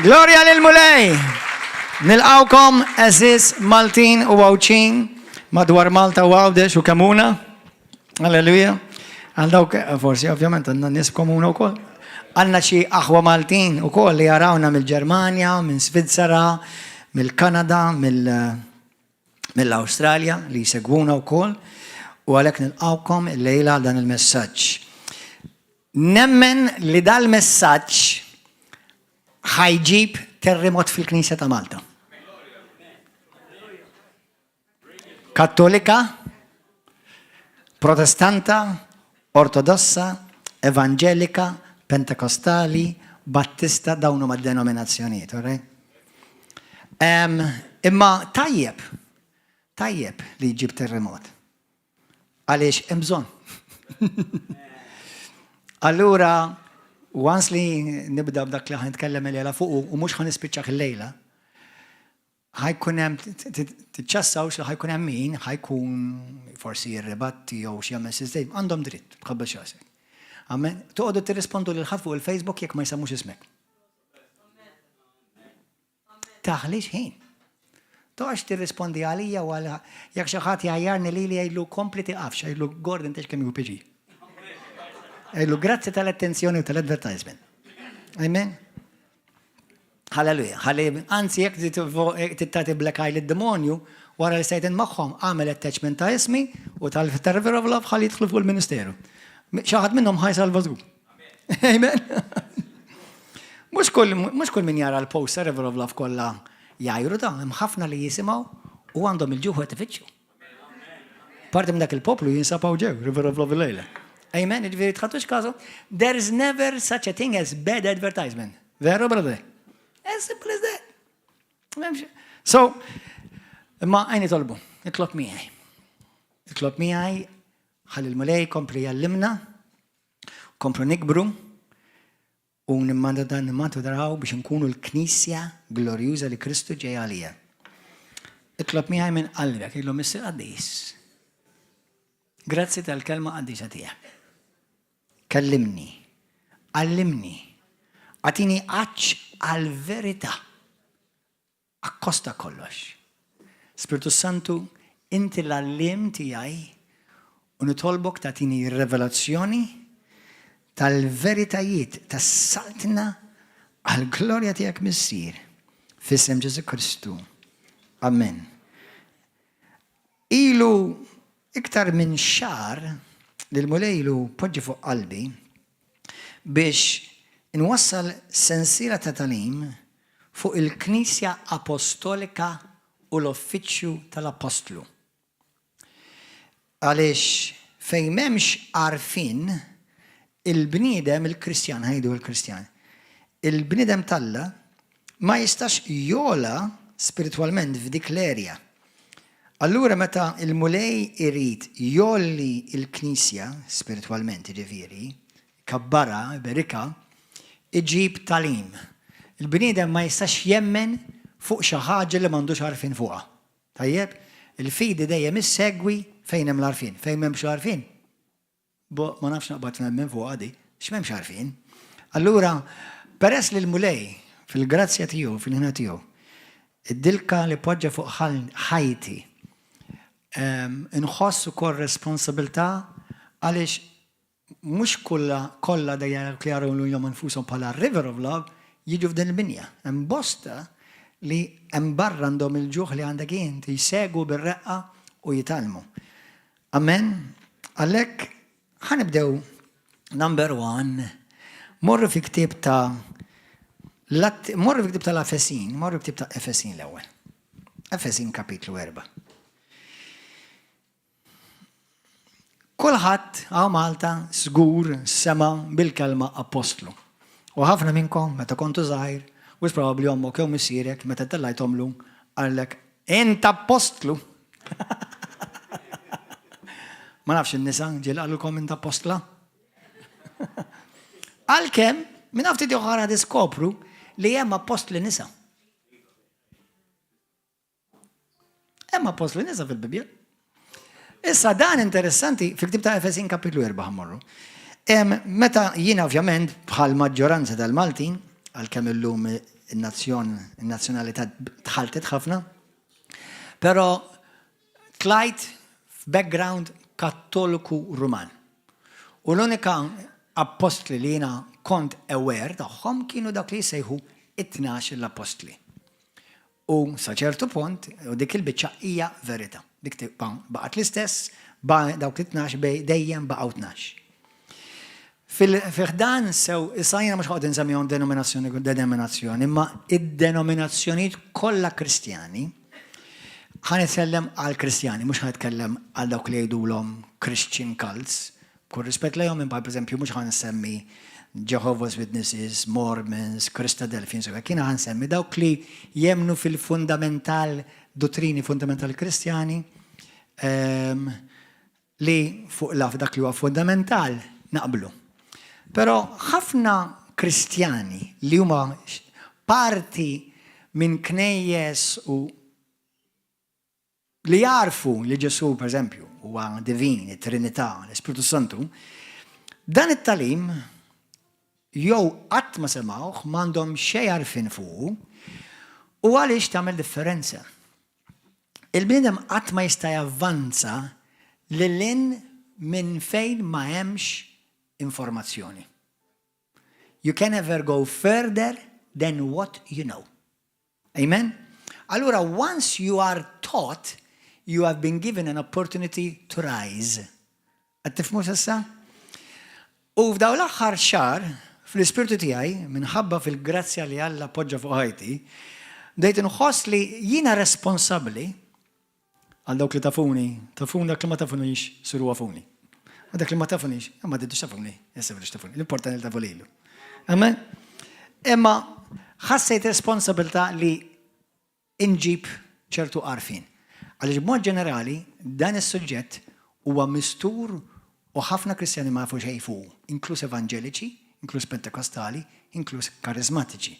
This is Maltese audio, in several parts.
Gloria lil Mulej. Nilqawkom eżis Maltin u Għawċin madwar Malta u Għawdex u Kamuna. Alleluja. Għal dawk, forsi ovvjament għandna nies komuna wkoll. Għandna xi aħwa Maltin ukoll li jarawna mill-Ġermanja, minn Svizzera, mill-Kanada, mill-Awstralja li jsegwuna wkoll u għalhekk nilqawkom illejla dan il-messaġġ. Nemmen li dal-messaġġ ħajġib terremot fil-Knisja ta' Malta. Kattolika, Protestanta, Ortodossa, Evangelika, Pentekostali, Battista, dawnu mad-denominazzjonijiet, imma tajjeb li jġib terremot. Għaliex hemm bżonn. Allura, once li nibda b'dak li ħanitkellem il-lejla fuq u mhux ħanispiċċaħ il-lejla, ħajkun hemm tiċċassaw xi ħajkun hemm min ħajkun forsi jirribatti jew xi jagħmel sistej għandhom dritt tħabbel xi ħasek. Amen. Toqgħodu tirrispondu lil ħadd fuq il-Facebook jekk ma jsammux ismek. Taħlix ħin. Toqgħodx tirrispondi għalija u għal jekk xi ħadd jgħajjarni lili jgħidlu kompli tiqafx, jgħidlu Gordon tex kemm UPG. Jgħidlu grazzi tal-attenzjoni u tal-advertisement. Amen. Halleluja. Anzi, jekk tittati black eye lid-demonju, wara li sejtin magħhom għamel attachment ta' ismi u tal-River of Love ħalli jidħlu fuq il-Ministeru. Xi ħadd minnhom ħajsalva żgur. Amen. Mhux kull min jara l-post ta' River of Love kollha jgħajru da, hemm ħafna li jisimgħu u għandhom il-ġuħ qed ifittxu. Parti minn dak il-poplu jinsabaw ġew River of Love il-lejla. Amen, ġifieri tħaddux kasu. There is never such a thing as bad advertisement. Veru, brother? As simple as that. So, ma għajni tolbu, itlob miħaj. Itlob miħaj, ħalli l-mulej kompri jallimna, kompru nikbru, u nimmanda dan nimmatu daraw biex nkunu l-Knisja glorjuża li Kristu ġej għalija. Itlob miħaj minn qalbek, illu missi qaddis. Grazzi tal-kelma qaddisa tiegħek. Kellimni, għallimni, għatini għaċ għal-verità. Akkosta kollox. Spiritu Santu, inti l-għallim tijaj u nitolbok tatini revelazzjoni tal-veritajiet, tas-saltina għal-glorja tijak missir. Fissem Ġesu Kristu. Amen. Ilu iktar minn xar li l-mulejlu poġġi fuq qalbi biex inwassal sensiela ta' talim fuq il-Knisja Apostolika u l-Uffiċċju tal-Apostlu. Għaliex fejn m'hemmx għarfien il-bniedem il-Kristjan, ħajdu il-Kristjan. Il-bniedem Alla ma jistax jola spiritualment f'dik l-erja. Allura meta il-mulej irid jolli il-Knisja spiritualment ġifieri, kabbara, berika, iġib talim. Il-bniedem ma jistax jemmen fuq xi ħaġa li m'għandux għarfien fuqha. Tajjeb, il-fidi dejjem issegwi fejn hemm l-għarfien, fejn m'hemmx l-għarfien. Ma nafx naqbad nemmen fuqha di, x'm'hemmx għarfien. Allura, peress li l-mulej fil-grazzja tiegħu, fil-ħina tiegħu, id-dilka li poġġa fuq ħajti, inħoss ukoll responsabilità għaliex mhux kollha dejja li jaraw lilhom infushom bħala River of Love jiġu f'din il-binja. Hemm bosta li hemm barra għandhom il-ġuħ li għandek inti jsegwu bir-reqqa u jitalmu. Amen. Għalhekk ħanibdew number 1 morru fi ktieb tal-Efesin, morru ktieb ta' Efesin l-ewwel. Efesin kapitlu 4. Kulħadd għaw Malta żgur sema bil-kelma apostlu. U ħafna minnkom meta kontu żgħir, u probabbli ommok jew missierek meta tellajthomlu għalek int apostlu. Ma nafx in-nisa ġiel qalulkom int apostla. Għalkemm minn ftit oħra diskopru li hemm apostli nisa. Hemm apostli nisa fil-Bibja. Issa dan interessanti fil-ktib ta' Efesin kapitlu 4 ħammorru. Meta jiena ovvjament bħal maġġoranza tal-Maltin, għalkemm illum il-nazzjonalità tħaltet ħafna. Pero tlajt f'background kattoliku Ruman. U l-unika apostli li jiena kont aware tagħhom kienu dak li jsejħu it-12 l-apostli. U sa ċertu punt, u dik il-biċċa hija verità. Dik baqgħet l-istess, dawk it-12 dejjem baqgħu 12. Fil-ħdan sew, issa mux għod nżamjon denominazzjoni, imma id-denominazzjonijiet kollha kristjani, ħan nitkellem għal kristjani, mux ħan nitkellem għal dawk li jgħidulhom Christian cults, kull rispett lejhom minn per eżempju mhux ħan nsemmi Jehovah's Witnesses, Mormons, Christadelphians, kiena ħan nsemmi dawk li jemnu dottrini fundamentali kristjani li fuq laf dak li huwa fundamental naqblu. Pero ħafna kristjani li huma parti minn knejjes u li jarfu li Ġesu, per eżempju, huwa divin, it-Trinità, l-Ispiritu Santu, dan it-talim jew qatt ma semgħuh m'għandhom xejn għarfien fuq u għaliex tagħmel differenza. Il-bniedem qatt ma jista' javvanza lil minn fejn ma hemmx informazzjoni. You can never go further than what you know. Amen? Allora, once you are taught, you have been given an opportunity to rise. Għattifmu sassa? U f'daw l-axħar xar, fl-ispirtu tiegħi, minħabba fil-grazzja li Alla poġġa fuq ħajti, dejt nħoss li jiena responsabbli għal dawk li tafuni dak li ma tafunix siru għafuni. Dak li ma tafunix, ma tiddux tafuni, jessevri tafuni. L-importanti li tafulilu. Amen? Imma ħassejt responsabilta li inġib ċertu għarfin. Għaliex b'mod ġenerali, dan is-suġġett huwa mistur u ħafna kristjani ma jafu xejn fuq, inkluż evangeliċi, inkluż pentekostali, inkluż karizmatiċi.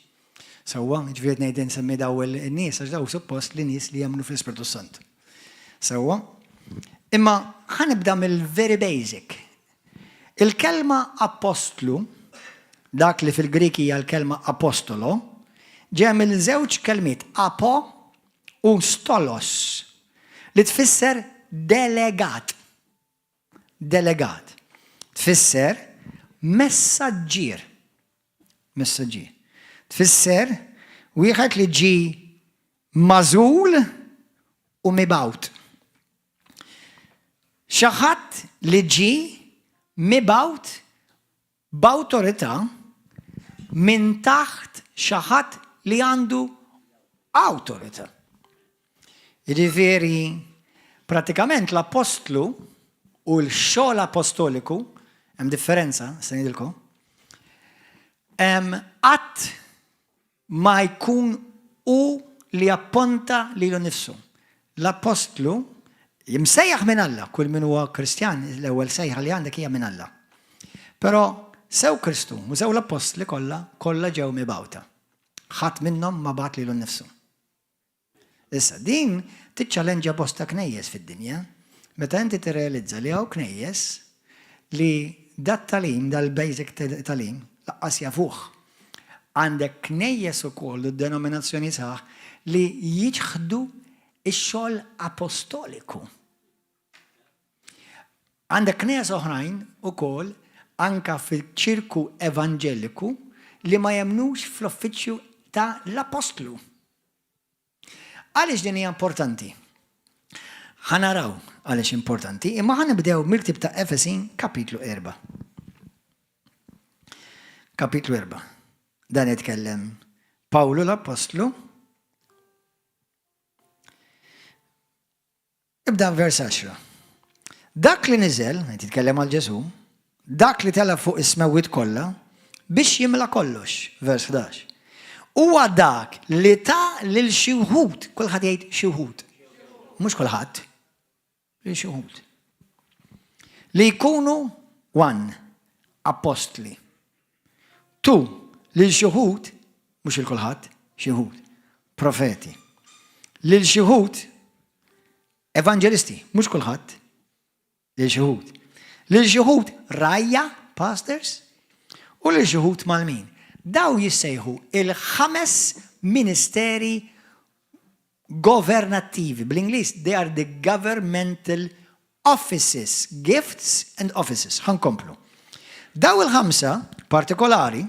Sewwa, ġifieri ngħid semmi daw in-nies għax daw suppost li nies li jemmnu fl-Ispiritu Sant. Sewwa, imma ħanibda mill-very basic. Il-kelma apostlu, dak li fil-Griki hija l-kelma apostolo, ġej mill-żewġ kelmiet apo u stolos li tfisser delegat. Delegat. Tfisser messaġġier. Messaġġier. Tfisser wieħed li ġi mażul u mibgħut. Xi ħadd li ġi mibgħut b'awtorità minn taħt xi ħadd li għandu awtorità. Jiġifieri pratikament l-apostlu u l-xogħol apostoliku hemm differenza, se ngħidilkom. Qatt ma jkun u li apponta lilu nnifsu. L-apostlu jimsejjaħ minn Alla, kull min huwa Kristjan, l-ewwel sejħa li għandek hija minn Alla. Però sew Kristu u sew l-apostli kollha ġew mibgħuta. Ħadd minnhom ma bagħat lilu nnifsu. Issa din tiċċallenġja bosta knejjes fid-dinja, meta inti tirrealizza li hawn knejjes li dat-talim, dal-basic talim, laqqas jafuh. Għandek knejjes ukoll d-denominazzjoni saħ li jiġħdu ix-xogħol apostoliku. Għandek knejjes oħrajn ukoll anka fil-ċirku evangeliku li ma jemnux fl-uffiċċju ta' l-apostlu. Għaliex din hija importanti? Ħanaraw għaliex importanti, imma ħanibdew mill-ktieb ta' Efesin kapitlu 4. Kapitlu 4. Dan jitkellem Pawlu l-Apostlu. Ibda vers 10. Dak li niżel, jitkellem għal Ġesu, dak li tela fuq is-smewwiet kollha biex jimla kollox, vers 11. Huwa dak li ta' lil xi wħud, kulħadd jgħid xi wħud. Mhux kulħadd, lil xi wħud. Li jkunu apostli. 2 lil xi wħud, mhux il kulħadd, xi wħud, profeti. Lil xi wħud evangelisti, mhux kulħadd, lil xi wħud. Lil xi wħud rajja, pastors, u lil xi wħud mal-min. Daw jissejħu il-5 ministeri governattivi. Bl-Inglis, they are the governmental offices, gifts and offices. Ħankomplu. Daw il-5 partikolari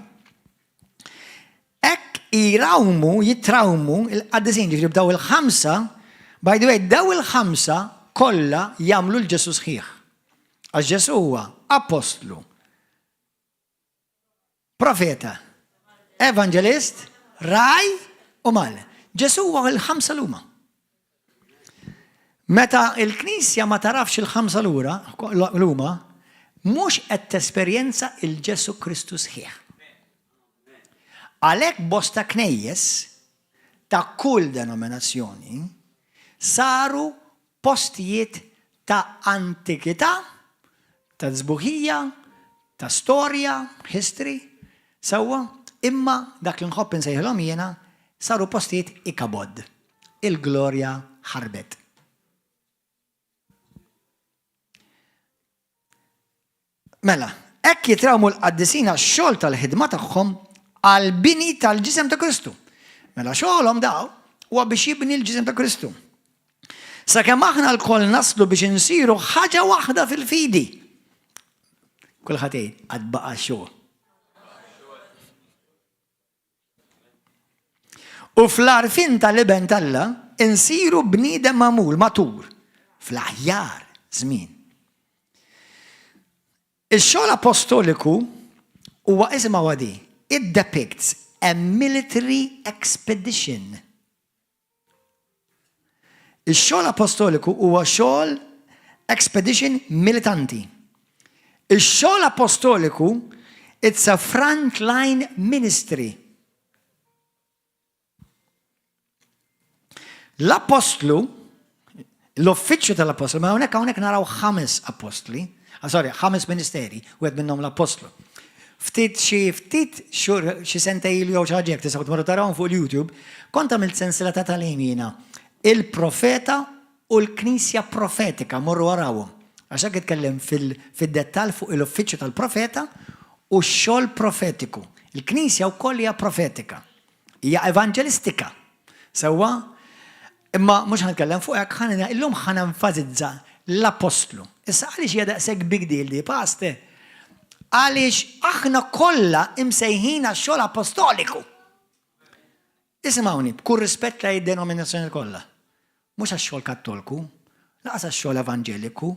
jitrawmu il-qaddisin ġifri b'daw il-5, by the way, daw il-5 kollha jagħmlu l-Ġesu sħiħ. Għax Ġesu huwa apostlu, profeta, evangelist, raj u mal. Ġesu huwa il-5 l-huma. Meta il-Knisja ma tarafx il-5 l-huma, mhux qed tesperjenza il-Ġesu Kristu sħiħ. Għalhekk bosta knejjes ta' kull denominazzjoni saru postijiet ta' antikità, ta' żbuħija, ta' storja, history, sewwa, imma dak li nħobb insejħilhom jiena saru postijiet ikabod. Il-glorja ħarbet. Mela, hekk jitrawmu l-qaddisina x-xogħol tal-ħidma tagħhom għal-bini tal-ġisem ta' Kristu. Mela xogħolhom daw huwa biex jibni l-ġisem ta' Kristu. Sakemm aħna l-koll naslu biex insiru ħaġa waħda fil-fidi. Kulħadd jgħid għad baqa' xogħol. U fl-arfin tal-iben Alla insiru bniedem magħmul matur fl-aħjar żmien. Ix-xogħol apostoliku huwa isimgħu għadi. It depicts a military expedition. Ix-xogħol apostoliku huwa xogħol expedition militanti. Ix-xogħol apostoliku it's a frontline ministry. L-apostlu, l-uffiċċju tal-apostlu, ma hawnhekk naraw 5 apostli, 5 ministeri, u għed minnhom l-apostlu. Ftit xi senta ilu jew xi ħaġa tistgħu tmorru tarawhom fuq il-YouTube, kont għamilt sensiela ta' tagħlim jiena. Il-profeta u l-Knisja profetika morru warawhom. Għax hekk itkellem fid-dettall fuq l-uffiċċju tal-profeta u x-xogħol profetiku. Il-Knisja wkoll hija profetika. Hija evanġelistika. Sewwa, imma mhux ħanitkellem fuq hekk illum ħanenfasizza l-apostlu. Issa għaliex hija daqshekk big deal di paste. Għaliex aħna kollha imsejħin għax-xogħol apostoliku. Isimgħuni, b'kull rispett lejn id-denominazzjoni kollha. Mhux għax-xogħol Kattoliku, laqas għax-xogħol Evanġeliku,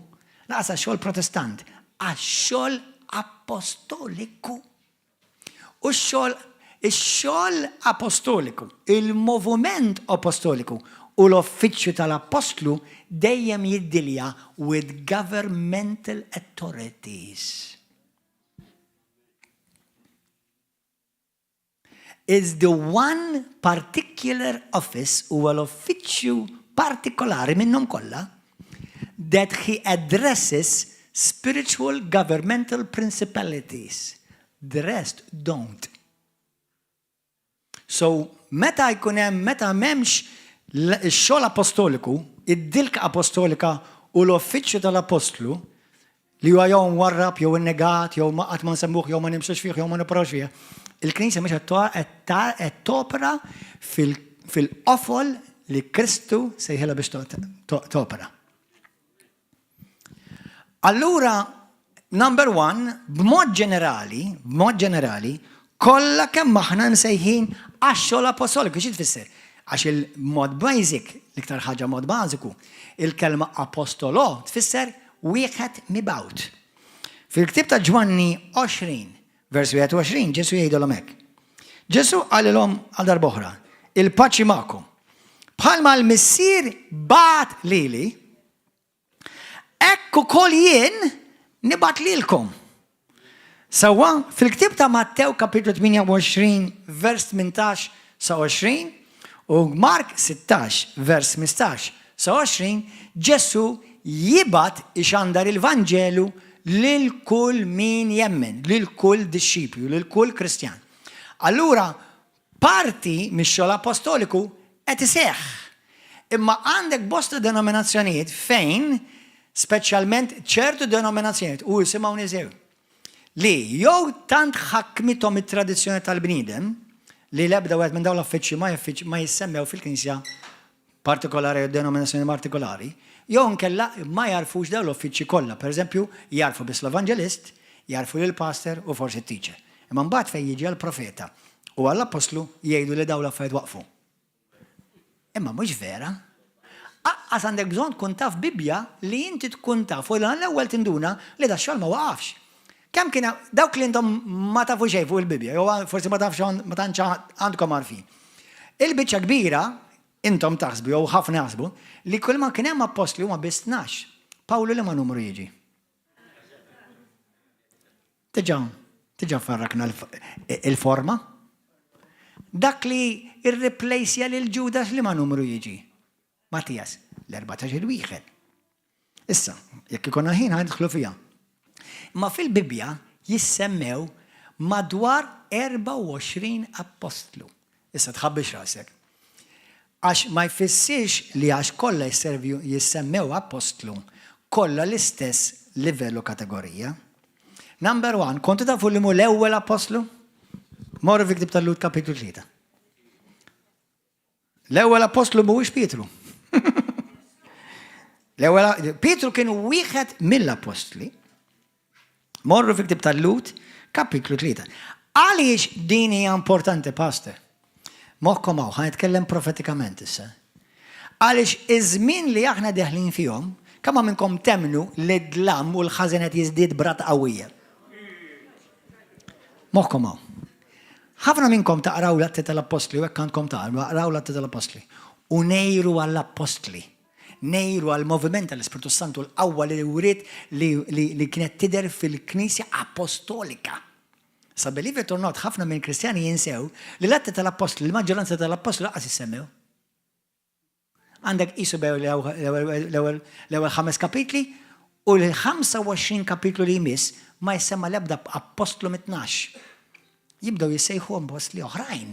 laqas għax-xogħol Protestant, għax-xogħol apostoliku. U x-xogħol apostoliku, il-moviment apostoliku u l-uffiċċju tal-apostlu dejjem jiddilja with governmental authorities. Is the one particular office u l-uffiċċju partikolari minnhom kollha that he addresses spiritual governmental principalities. The rest don't. So, meta m'hemmx x-xogħol apostoliku, id-dilka apostolika u l-uffiċċju tal-apostlu li huwa jew warrab, jew innegat, jew qatt ma nsemmuh, jew ma nimxux fih, jew ma niprawx fih. Il-Knisja mhux qed topera fil-qofol li Kristu sejħilha biex topera. Allura, number 1, b'mod ġenerali, kollha kemm aħna msejħin għax-xogħol apostoliku, xi tfisser? Għax il-mod basic, l-iktar ħaġa mod bażiku, il-kelma apostolo tfisser wieħed mibgħut. Fil-ktieb ta' Ġwanni 20, vers 21, Ġesu jgħidulhom hekk. Ġesu qalilhom għal darb'oħra, il-paċi magħkom. Bħalma l-missier bat lili, hekk ukoll jien nibgħat lilkom. Sewwa fil-ktieb ta' Mattew kapitlu 28, vers 18 sa 20, u Mark 16, vers 15 sa 20, Ġesu jibat ixandar il-Vanġelu lil kull min jemmen, lil kull disċipju, lil kull Kristjan. Allura, parti mix-xogħol apostoliku qed iseħħ. Imma għandek bosta denominazzjonijiet fejn, speċjalment ċertu denominazzjonijiet, u jisimgħu niżew. li jew tant ħakkmithom it-tradizzjoni tal-bniedem li l-ebda wieħed minn dawn l-affiċċji ma jissemmew fil-Knisja partikolari u denominazzjoni partikolari, jew nkella ma jarfux dawn l-uffiċċji kollha. Pereżempju, jarfu biss l-evanġelist, jarfu lil pastor u forsi t-teacher. Imma mbagħad fejn jiġi għall-profeta u għall-apostlu jgħidu li dawn l-affarijiet waqfu. Imma mhux vera. Aqqas għandek bżonn tkun taf Bibja li inti tkun taf u l-ewwel tinduna li da xogħol ma waqafx. Kemm kien dawk li intom ma tafu xejn fuq il-Bibja, jew forsi ma tafx ma tantx għandkom għarfin. Il-biċċa kbira intom taħsbu jew ħafna jaħsbu li kull ma kien hemm apostli huma biss 12. Pawlu li ma numru jiġi. Tiġa farrakna il-forma. Dak li irreplacja lil Ġudas li ma numru jiġi. Mattias, l-14 wieħed. Issa, jekk ikun ħin ħadħlu fija. Ma fil-Bibja jissemmew madwar 24 apostlu. Issa tħabbix rasek. Għax ma jfissirx li għax kollha jissemmew apostlu kollha l-istess livellu kategorija. Number 1, kontu tafu li mu l-ewwel apostlu? Morru fi ktib tal-Lut kapitlu 3. L-ewwel apostlu mhuwiex Pietru. Pietru kien wieħed mill-apostli. Morru fi ktib tal-Lut kapitlu 3. Għaliex din hija importanti, pastor? Moħkom hawn, ħanitkellem profetikament issa. Għaliex iż-żmien li aħna deħlin fihom, kemm minnkom temnu li d-dlam u l-ħażinet jiżdied brat qawwija. Moħkom hawn. Ħafna minnkom taqraw l-atti tal-apostli u hekk għandkom taqraw l-atti tal-apostli. U nejru għall-apostli. Nejru għall-moviment tal-Ispiritu Santu l-qawwa li wrid li kienet tidher fil-Knisja Apostolika. Sa believe it or not, ħafna minn Kristjani jinsew li l-atti tal-apostli, l-maġġoranza tal-apostli laqas jissemmew. Għandek qisu l-ewwel 5 kapitli u l-25 kapitlu li jmiss ma jsemma l-ebda apostlu mit-12. Jibdew jissejħuhom apostli oħrajn.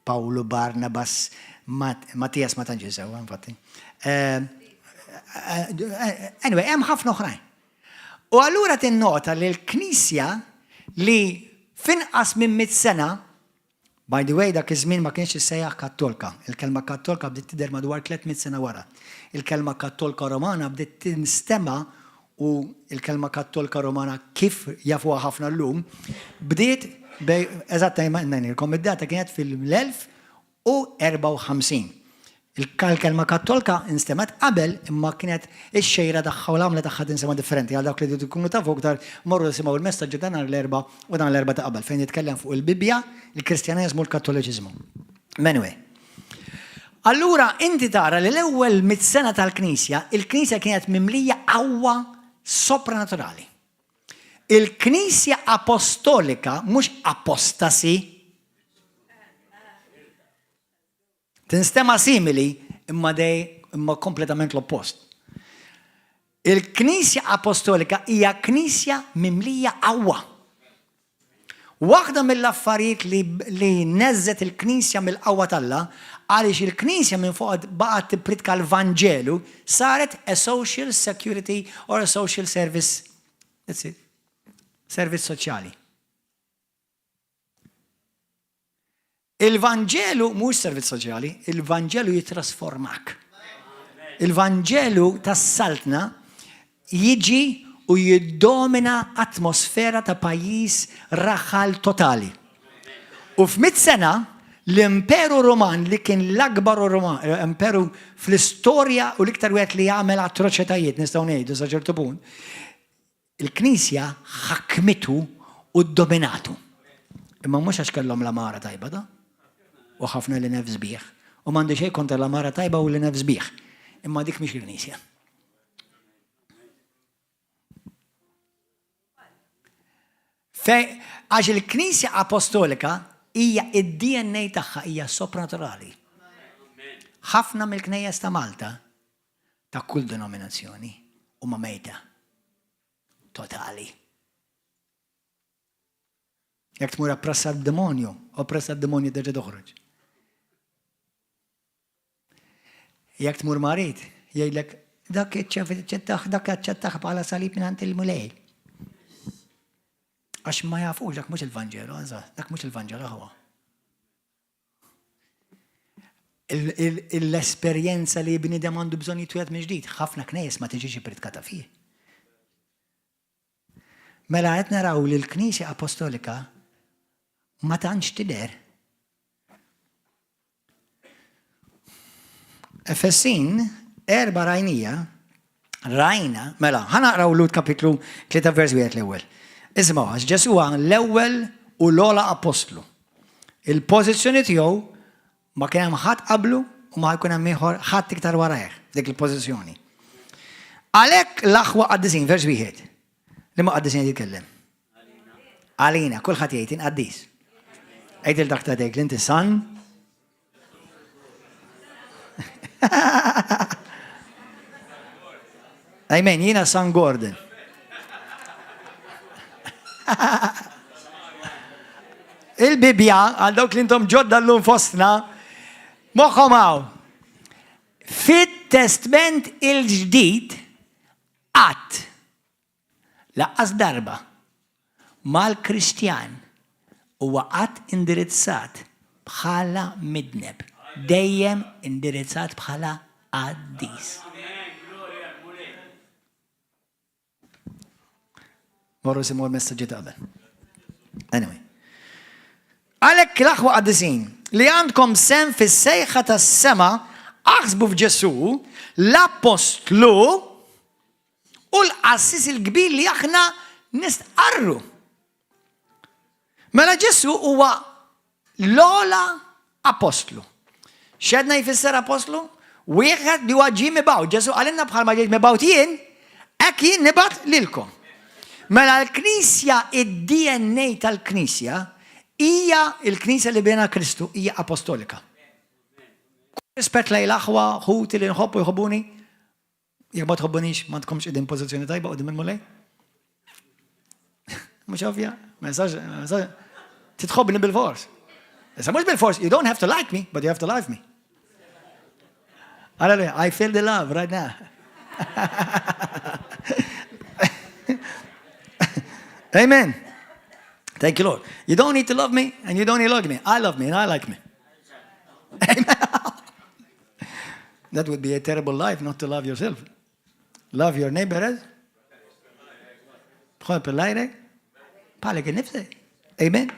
Pawlu, Barnabas, Mattias ma tantx jisew, infatti. Anyway, hemm ħafna oħrajn. U allura tinnota li l-Knisja li finqas minn 100 sena, by the way, dak iż-żmien ma kienx issejjaħ Kattolika. Il-kelma Kattolika bdiet tidher madwar 300 sena wara. Il-kelma Kattolika Romana bdiet tinstema' u il-kelma Kattolika Romana kif jafuha ħafna llum bdiet eżattament id-data kienet fil-1054. Il-kelma Kattolika instemat qabel imma kienet ix-xejra tagħha u l-għamla tagħha tinsema differenti għal dak li tkunu tafu aktar morru nisimgħu il-messaġġ dan l-erba' u dan l-erba' ta' qabel fejn jitkellem fuq il-Bibja, il-Kristjaneżmu u l-Kattoliċiżmu. Anyway. Allura inti tara li l-ewwel 100 sena tal-Knisja, il-Knisja kienet mimlija qawwa sopranaturali. Il-Knisja Apostolika mhux apostasi. Tinstema simili imma kompletament l-oppost. Il-Knisja Apostolika hija Knisja mimlija qawwa. Waħda mill-affarijiet li neżżet il-Knisja mill-qawwa talla għaliex il-Knisja minn fuq baqgħet tippridka l-Vanġelu saret a social security or a social service. That's it. Servizz soċjali. Il-Vanġelu mhux servizz soċjali, il-Vanġelu jitrasformak. Il-Vanġelu tas-saltna jiġi u jiddomina atmosfera ta' pajjiż raħal totali. U f'100 sena l-Imperu Roman li kien l-akbar imperu fl-istorja u l-iktar wieħed li jagħmel atroċitajiet nistgħu ngħidu sa ċertu punt, il-Knisja ħakmitu u ddominatu. Imma mhux għax kellhom l-amara tajba da. U ħafna li nefs bih. U m'għandi xejn kontra l-amara tajba u li nefs bih. Imma dik mhix il-Knisja. Għax il-Knisja Apostolika hija id-DNA tagħha hija sopranaturali. Ħafna mill-knejjes ta' Malta ta' kull denominazzjoni huma mejta. Totali. Jekk tmur oppressa d-demonju, oppressa d-demonju terġa' toħroġ. Jekk tmur marit, jgħidlek dak iċċettaħ bħala salib mingħand il-mulej. Għax ma jafux dak mhux il-Vanġelu, dak mhux il-Vanġelu huwa. L-esperjenza li bniedem għandu bżonn jitwiegħed minn ġdid, ħafna knejjes ma tiġix ippritkata fih. Mela qed naraw li l-Knisja Apostolika ma tantx tidher. Efessin 4 rajna, mela, ħanaqraw Lud kapitlu 3 vers 1 l-ewwel. Isma' għax Ġesu l-ewwel u l-ogħla apostlu. Il-pożizzjoni tiegħu ma kien hemm ħadd qablu u ma jkun hemm ieħor ħadd iktar warajh dik il-pożizzjoni. Għalhekk l-aħwa qaddisin vers wieħed. Li ma qaddisin jitkellem. Għalina, kulħadd jgħid inqaddis. Għid il-dak ta' dejk l-inti san. Amen, jiena San Gordon. Il-Bibja, għal dawk li intom ġodda l-lum fostna, moħħom hawn. Fit-testament il-ġdid qatt laqqas darba mal-Kristjan huwa qatt indirizzat bħala midneb, dejjem indirizzat bħala qaddis. Morru simu l-messagġi taqbel. Anyway. Għalhekk l-aħwa qaddisin li għandkom sem fis-sejħa tas-sema aħsbu f'Ġesu l-apostlu u l-qassis il-kbir li aħna nistqarru. Mela Ġesu huwa l-ogħla apostlu. X'għedna jfisser apostlu? Wieħed li huwa ġie mibgħut. Ġesu għalinna bħalma ġejt mibgħut jien, hekk jien nibgħat lilkom. Mela l-Knisja, id-DNA tal-Knisja, hija l-Knisja li bena Kristu, hija apostolika. Rispett lej l-aħwa, ħuti li nħobbu jħobbuni, jekk ma tħobbunix ma tkomx qegħdin pożizzjoni tajba qudiem il-mulej. Mhux ovvja, messaġġ titħobbni bil-fors. Issa mhux bil-fors, you don't have to like me, but you have to love me. Hallelujah, I feel the love right now. Amen. Thank you, Lord. You don't need to love me, and you don't need to like me. I love me, and I like me. Amen. That would be a terrible life not to love yourself. Love your neighbor as تخوف بالله بالك نفسه. Amen.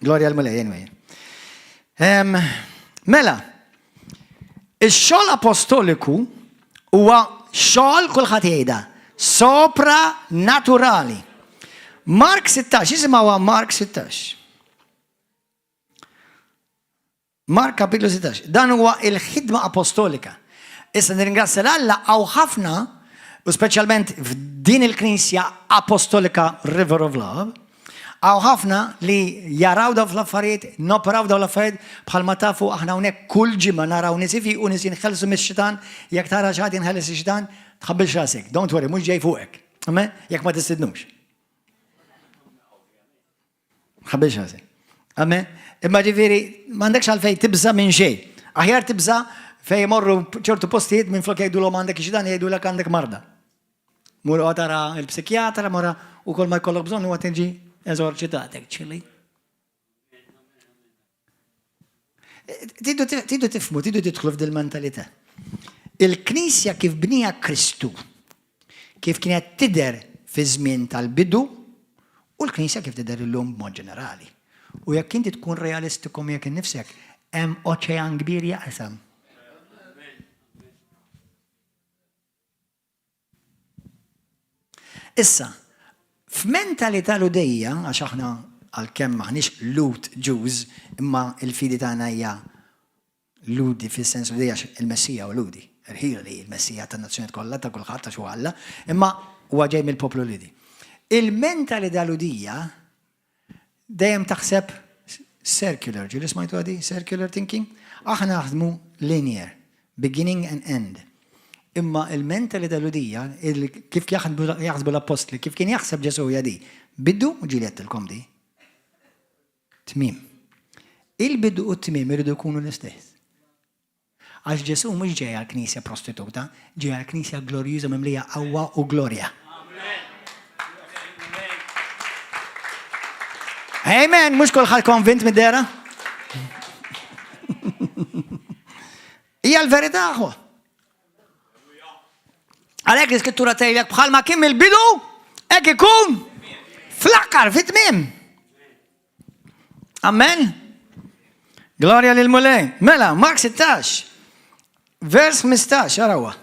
Gloria al-Mulay anyway. Mela, il-xogħol apostoliku huwa xogħol kulħadd jgħidha sopra naturali. Mark 16, jisimgħuha Mark 16. Mark kapitlu 16. Dan huwa il-ħidma apostolika. Issa nirringrazzja l-Alla għaw ħafna, u speċjalment f'din il-Knisja Apostolika River of Love, għaw ħafna li jaraw daw fl-affarijiet, noperaw daw l-affarijiet, bħalma tafu aħna hawnhekk kull ġimgħa naraw nisifi u nies jinħellsu mis-xitan, jekk tara xi ħadd jinħelles ix-xitan, tħabbilx rasek. Don't worry, mhux ġej fuqek. Jekk ma tistidnux. Tħabbilx rasek. Amen. Imma ġifieri m'għandekx għalfejn tibża minn xejn. Aħjar tibża fejn jmorru ċertu postijiet minn flok jgħidulhom għandek ix-xitan jgħidulek għandek marda. Muru tara il-psikjatra, mora u kol ma jkollok bżonn huwa tiġi eżorċitatek, ċili. Tidu tifmu, tidu tidħlu f'dil mentalità. Il-Knisja kif bnija Kristu, kif kienet tidher fi żmien tal-bidu, u l-Knisja kif tidher illum b'mod ġenerali. U jekk inti tkun realistiku jekk innifsek, hemm oċean kbir jaqsam. Issa, f'mentalità ludejja, għax aħna għal-kemm maħniex Lut Jews, imma il-fidi tagħna hija ludi fis-sens ludejja il-Messija u ludi. Irħili il-Messija tan-nazzjonijiet kollha ta' kulħadd għax huwa Alla, imma huwa ġej mill-poplu Ludi. Il-mentalità ludija dejjem taħseb circular, ġieli smajtu għadi? Circular thinking? Aħna naħdmu linear, beginning and end. Imma il-mentalità ludija, kif jaħsbu l-apostli, kif kien jaħseb Ġesu jadi, biddu u ġili għattilkom di. Tmim. Il-biddu u tmim irridu jkunu l-istess. Għax Ġesu mhux ġej għal-Knisja prostituta, ġej għal-Knisja glorjuża mimlija qawwa u glorja. Amen, mux kolħal konvint mid-dera. Ija l-verità ħu. Għalek l-iskrittura tejlek bħalma kim il-bidu, ek ikun fl-aqqar, fit-tmim. Amen. Gloria lil-mulej. Mela, Mark 16, vers 15, għarawa.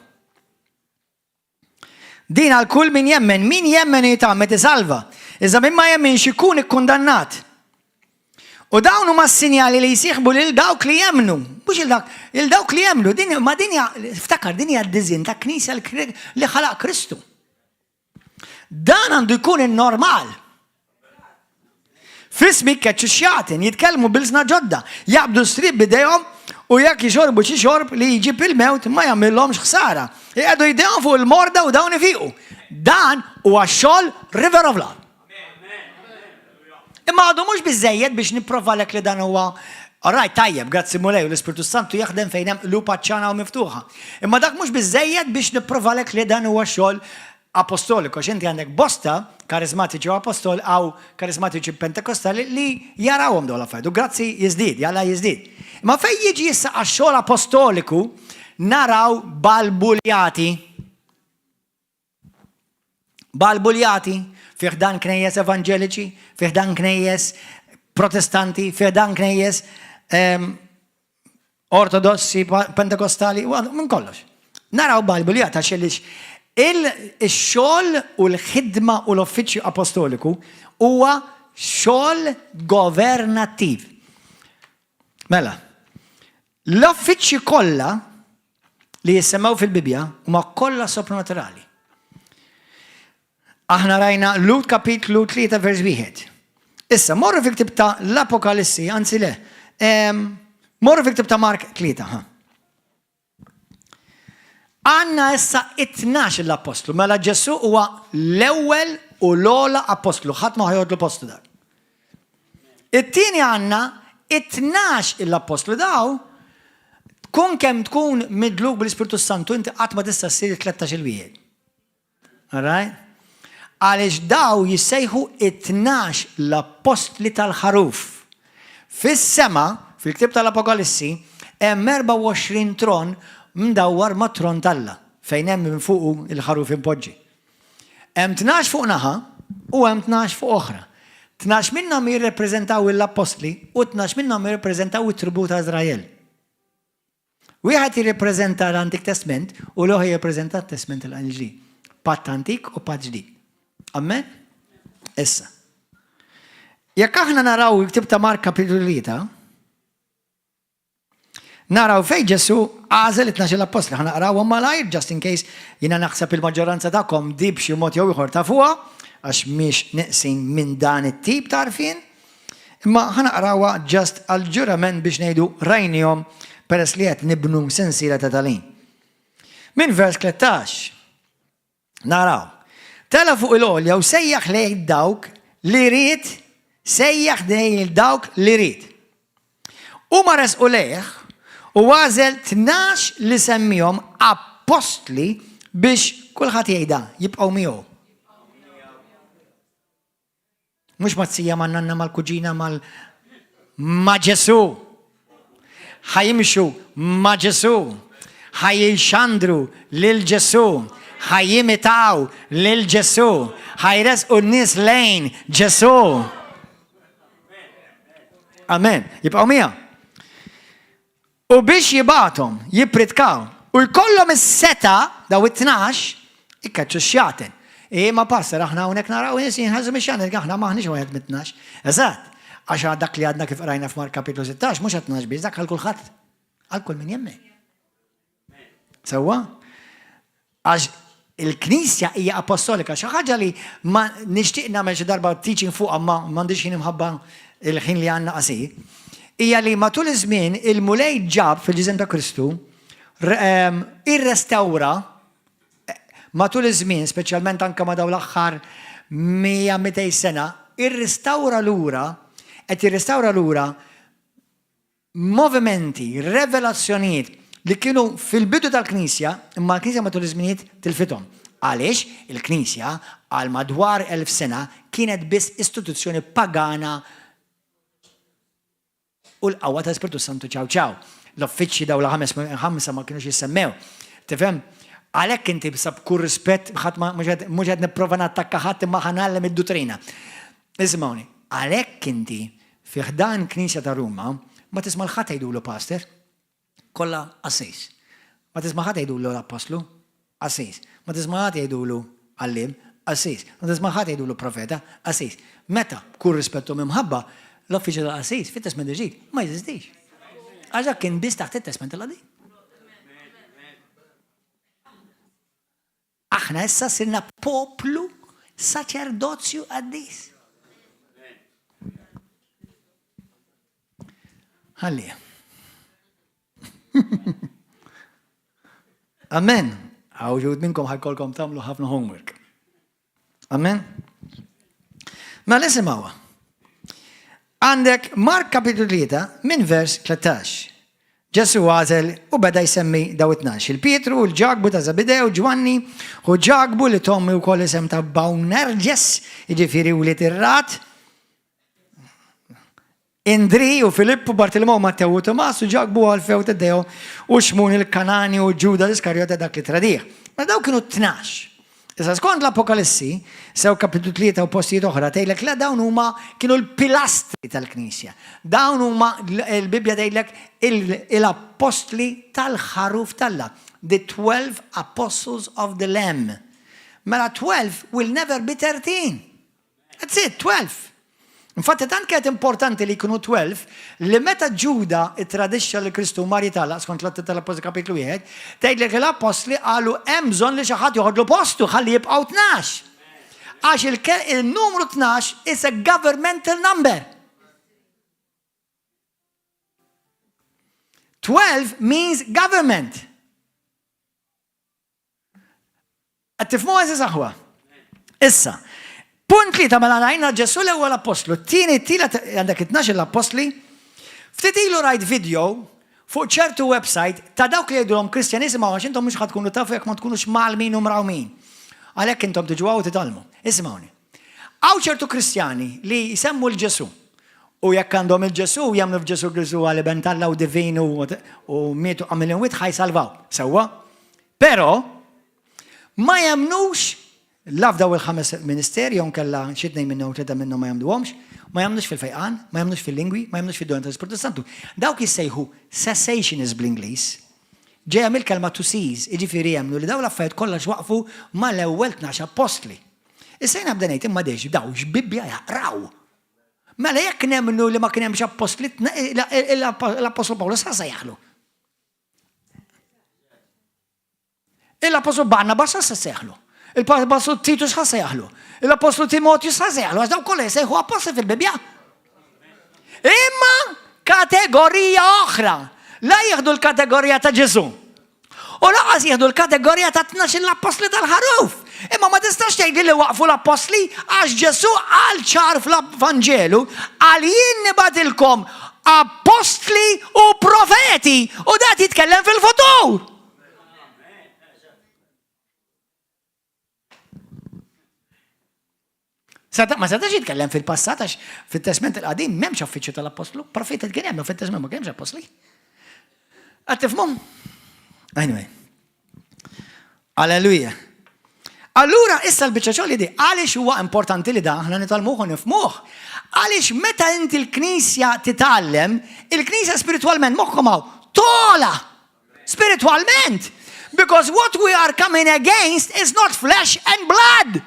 Din għal kull min jemmen jitammet isalva. Iżda min ma jemmen xikun ikkundannat. U dawn huma s-sinjali li jisieħbu lil dawk li jemnu. Mhux il-dawk li jemnu, ma din ftakar din hija d-diżin ta' knisja li ħalaq Kristu. Dan għandu jkun in-normal. Fismi keċċu xjatin, jitkellmu bil-sna ġodda, jaqbdu strib bidejhom u jekk jixorbu xi xorb li jġib il-mewt ma jagħmilhomx ħsara. Jqegħdu jdejhom fuq il-morda u dawn ifiqu. Dan huwa xogħol River of Love. Imma għadu mhux biżejjed biex nipprovalek li dan huwa Alright, tajjeb, grazzi mulej, u l-Ispiritu Santu jaħdem fejn hemm lupa ċana u miftuħa. Imma dak mhux biżejjed biex nipprovalek li dan huwa xogħol apostoliku, x'inti għandek bosta karizmatiċi u apostoli għaw karizmatiċi pentekostali li jarawhom dawn l-affarijiet. U grazzi jiżdied, jalla jiżdied. Ma fejn jiġi issa għax-xogħol apostoliku naraw balbuljati fih dan knejjes evangeliċi, fih dan knejjes protestanti, fih dan knejjes ortodossi, pentekostali, minn kollox. Naraw balbuljati għax il-xogħol u l-ħidma u l-uffiċċju apostoliku huwa xogħol governattiv. Mela, l-uffiċċji kollha li jissemmaw fil-Bibja huma kollha soprannaturali. Aħna rajna Lut kapitlu 3 vers 1. Issa, morru fil-ktib ta' l-Apokalissi, anzi le, morru fil-ktib ta' Mark 3. Għanna issa 12 l-apostlu, mela Ġesu huwa l-ewwel u l-ola apostlu, ħadd ma ħajodlu postu dar. It-tieni għanna 12 l-apostlu daw, tkun kemm tkun midluk bil-Ispiritu Santu, inti qatt ma tista' ssir 13 il-wieħed. All right? Għaliex daw jissejħu 12 l-apostli tal-ħaruf. Fis-sema, fil-ktib tal-Apokalissi, hemm 24 tron mdawwar ma' tron talla, fejn hemm minn fuqu il-ħaruf impoġġi. Hemm 12 fuq naħa u hemm 12 fuq oħra. 12 minnhom jirrepreżentaw l-apostli u 12 minnhom jirrepreżentaw it-tribù ta' Iżrael. Wieħed jirrepreżenta l-Antik Testament u l-oħra jirrepreżenta t-Testament tal-Ġdid. Patt Antik u Patt Ġdid. Amen? Issa. Jekk aħna naraw il-ktib ta' Mark kapitlu 3, naraw fej Ġesu għażel 12 l-apostli, ħana naqrawhom malajr, just in case jiena naħseb il-maġġoranza tagħkom di b'xi mod jew ieħor tafuha, għax mhix neqsin minn dan it-tip ta' għarfien, imma ħana naqrawha just għall-ġurament biex ngħidu rajnihom peress li qed nibnu sensiela ta' talin. Min vers 13 naraw tela fuq il-għolja u sejjaħ lejn dawk li rid, sejjaħ lejn dawk li rid. U ma resqu lejh u għażel 12 li semmihom apostli biex kulħadd jgħidha jibqgħu miegħu. Mhux mazzija ma' nanna mal-kuġina ma' Ġesu. Ħajimxu ma' Ġesu. Ħajjixxandru lil Ġesu. ħajjimitaw lil Ġesu, ħajresqu n-nies lejn Ġesu. Amen. Jibqgħu miegħu. U biex jibgħathom, jippritkaw, u jkollhom is-seta daw it-12 ikkaċċu x-xjaten. Ma passer aħna hawnhekk naraw nies jinħażu mix-xjaten, aħna maħniex wieħed mit-12. Eżatt, għax dak li għadna kif rajna f'Mark kapitlu 16, mhux 12 biss, dak għal kulħadd, għal kull min jemmen. Sewwa? Għax il-Knisja hija apostolika, xi ħaġa li ma nixtieq nagħmel xi darba teaching fuqha ma m'għandix ħin imħabba il-ħin li għandna qasir, hija li matul iż-żmien il-mulej ġab fil-ġisem ta' Kristu irrestawra matul iż-żmien, speċjalment anke ma' dawn l-aħħar 100-200 sena, irrestawra lura movimenti, revelazzjonijiet li kienu fil-bidu tal-Knisja, imma l-Knisja matul iż-żminijiet tilfithom. Għaliex il-Knisja għal madwar 1000 sena kienet biss istituzzjoni pagana u l-qawwa ta' Spiritu Santu ċaw ċaw. L-uffiċċji daw l-ħamsa ma kienux jissemmew. Tifhem? Għalhekk inti b'sab kull rispett ħadd mhux qed nipprova nattakka ħadd imma ħanallem id-dottrina. Ismawni, għalhekk inti fi ħdan Knisja ta' Ruma ma tisma' l-ħadd jgħidulu pastor, kollha assis. Ma tisma' ħadd jgħidulu l-apostlu, assis. Ma tisma' ħadd jgħidulu għallim, assis. Ma tisma' ħadd jgħidulu profeta, assis. Meta kull rispettu mimħabba l-uffiċċju ta' assis fit-testament il-ġdid ma jeżistix. Għaxa kien biss taħt it-testament il-qadim. Aħna issa sirna poplu saċerdozju għaddis. Ħalli. Amen. Għawġud minnkom ħajkolkom tamlu ħafna homework. Amen. Ma l-isimawa. Għandek Mark kapitlu 3 minn vers 13. Ġesu għazel u beda jsemmi daw 12. Il-Pietru u l-ġagbu ta' Zabidew, Ġwanni u ġagbu li tommi u koll isem ta' Boanerges, iġifiri u li tirrat. Indri u Filippu, Bartolomeo, Mattew u Tomas u ġagbu għal-few Taddeo u Xmun il-Kanani u Ġuda l-Iskariota dak li tradiħ. Ma daw kienu 12. Issa skont l-Apokalissi, sew kapitlu 3 u postijiet oħra tgħidlek la dawn huma kienu l-pilastri tal-Knisja. Dawn huma l-Bibja tgħidlek il-apostli tal-ħaruf tal-la. The 12 apostles of the Lamb. Mela 12 will never be 13. That's it, 12. Infatti tant kienet importanti li jkunu 12 li meta Ġuda ittradixxa li Kristu maritala skont l-Atti tal-Apostli kapitlu 1, tgħidlek l-apostli qalu hemm bżonn li xi ħadd joħodlu postu ħalli jibqgħu 12. Għax il-numru 12 is a governmental number. 12 means government. Għattifmu għazzi saħwa. Issa, punt li ta' mela najna Ġesu l-ewwel apostlu, t-tieni għandek 12 l-apostli, ftit ilu rajt video fuq ċertu website ta' dawk li jgħidulhom Kristjanizmu għax intom mhux ħad tkunu tafu jekk ma tkunux malmin u mrawmin. Għalhekk intom tiġu u titgħallmu. Ismawni. Hawn ċertu Kristjani li jsemmu l-Ġesu u jekk għandhom il-Ġesu jagħmlu f'Ġesu Kristu għal bentalla u divin u mietu għamilin wit ħajsalvaw. Sewwa? Però ma jemnux lafdaw il-5 ministeri, jon kella xidnej minnu u tleta minnu ma jamduhomx, ma jamnux fil-fejqan, ma jamnux fil-lingwi, ma jamnux fil-dona tal-Spiritu Santu. Dawk jissejħu cessationism bl-Inglis, ġeja mill-kelma to cease, iġifiri jemnu li daw l-affarijiet kollha xwaqfu ma l-ewwel 12 apostli. Issa jena bdenejt imma deġ daw x'Bibbja jaqraw. Mela jekk nemnu li ma kien hemmx apostli, l-Apostol Pawlos sa jaħlu. Il-Apostol Barnabas sa seħlu. Il-Apostol Titus sa seħlu. Il-Apostol Timotius sa seħlu. Għax daw kollha jsejħu apostli fil-Bibbja. Imma kategorija oħra. La jieħdu l-kategorija ta' Ġesu. U laqas jieħdu l-kategorija ta' 12 l-apostli tal-ħaruf. Imma ma tistax tgħidli li waqfu l-apostli għax Ġesu għal ċar fl-Evanġelu għal jien nibatilkom apostli u profeti u dat jitkellem fil-futur. Ma setax jitkellem fil-passat għax fit-testament il-qadim m'hemmx uffiċċju tal-apostlu, profeti kien hemm fit-testament ma kienx apostli. Għattifhom? Anyway. Alleluja. Allura issa l-biċċa xogħol di għaliex huwa importanti li da aħna nitalmuh u nifhmuh. Għaliex meta inti l-Knisja titgħallem, il-Knisja spiritwalment moħħhom hawn tola spiritwalment. Because what we are coming against is not flesh and blood.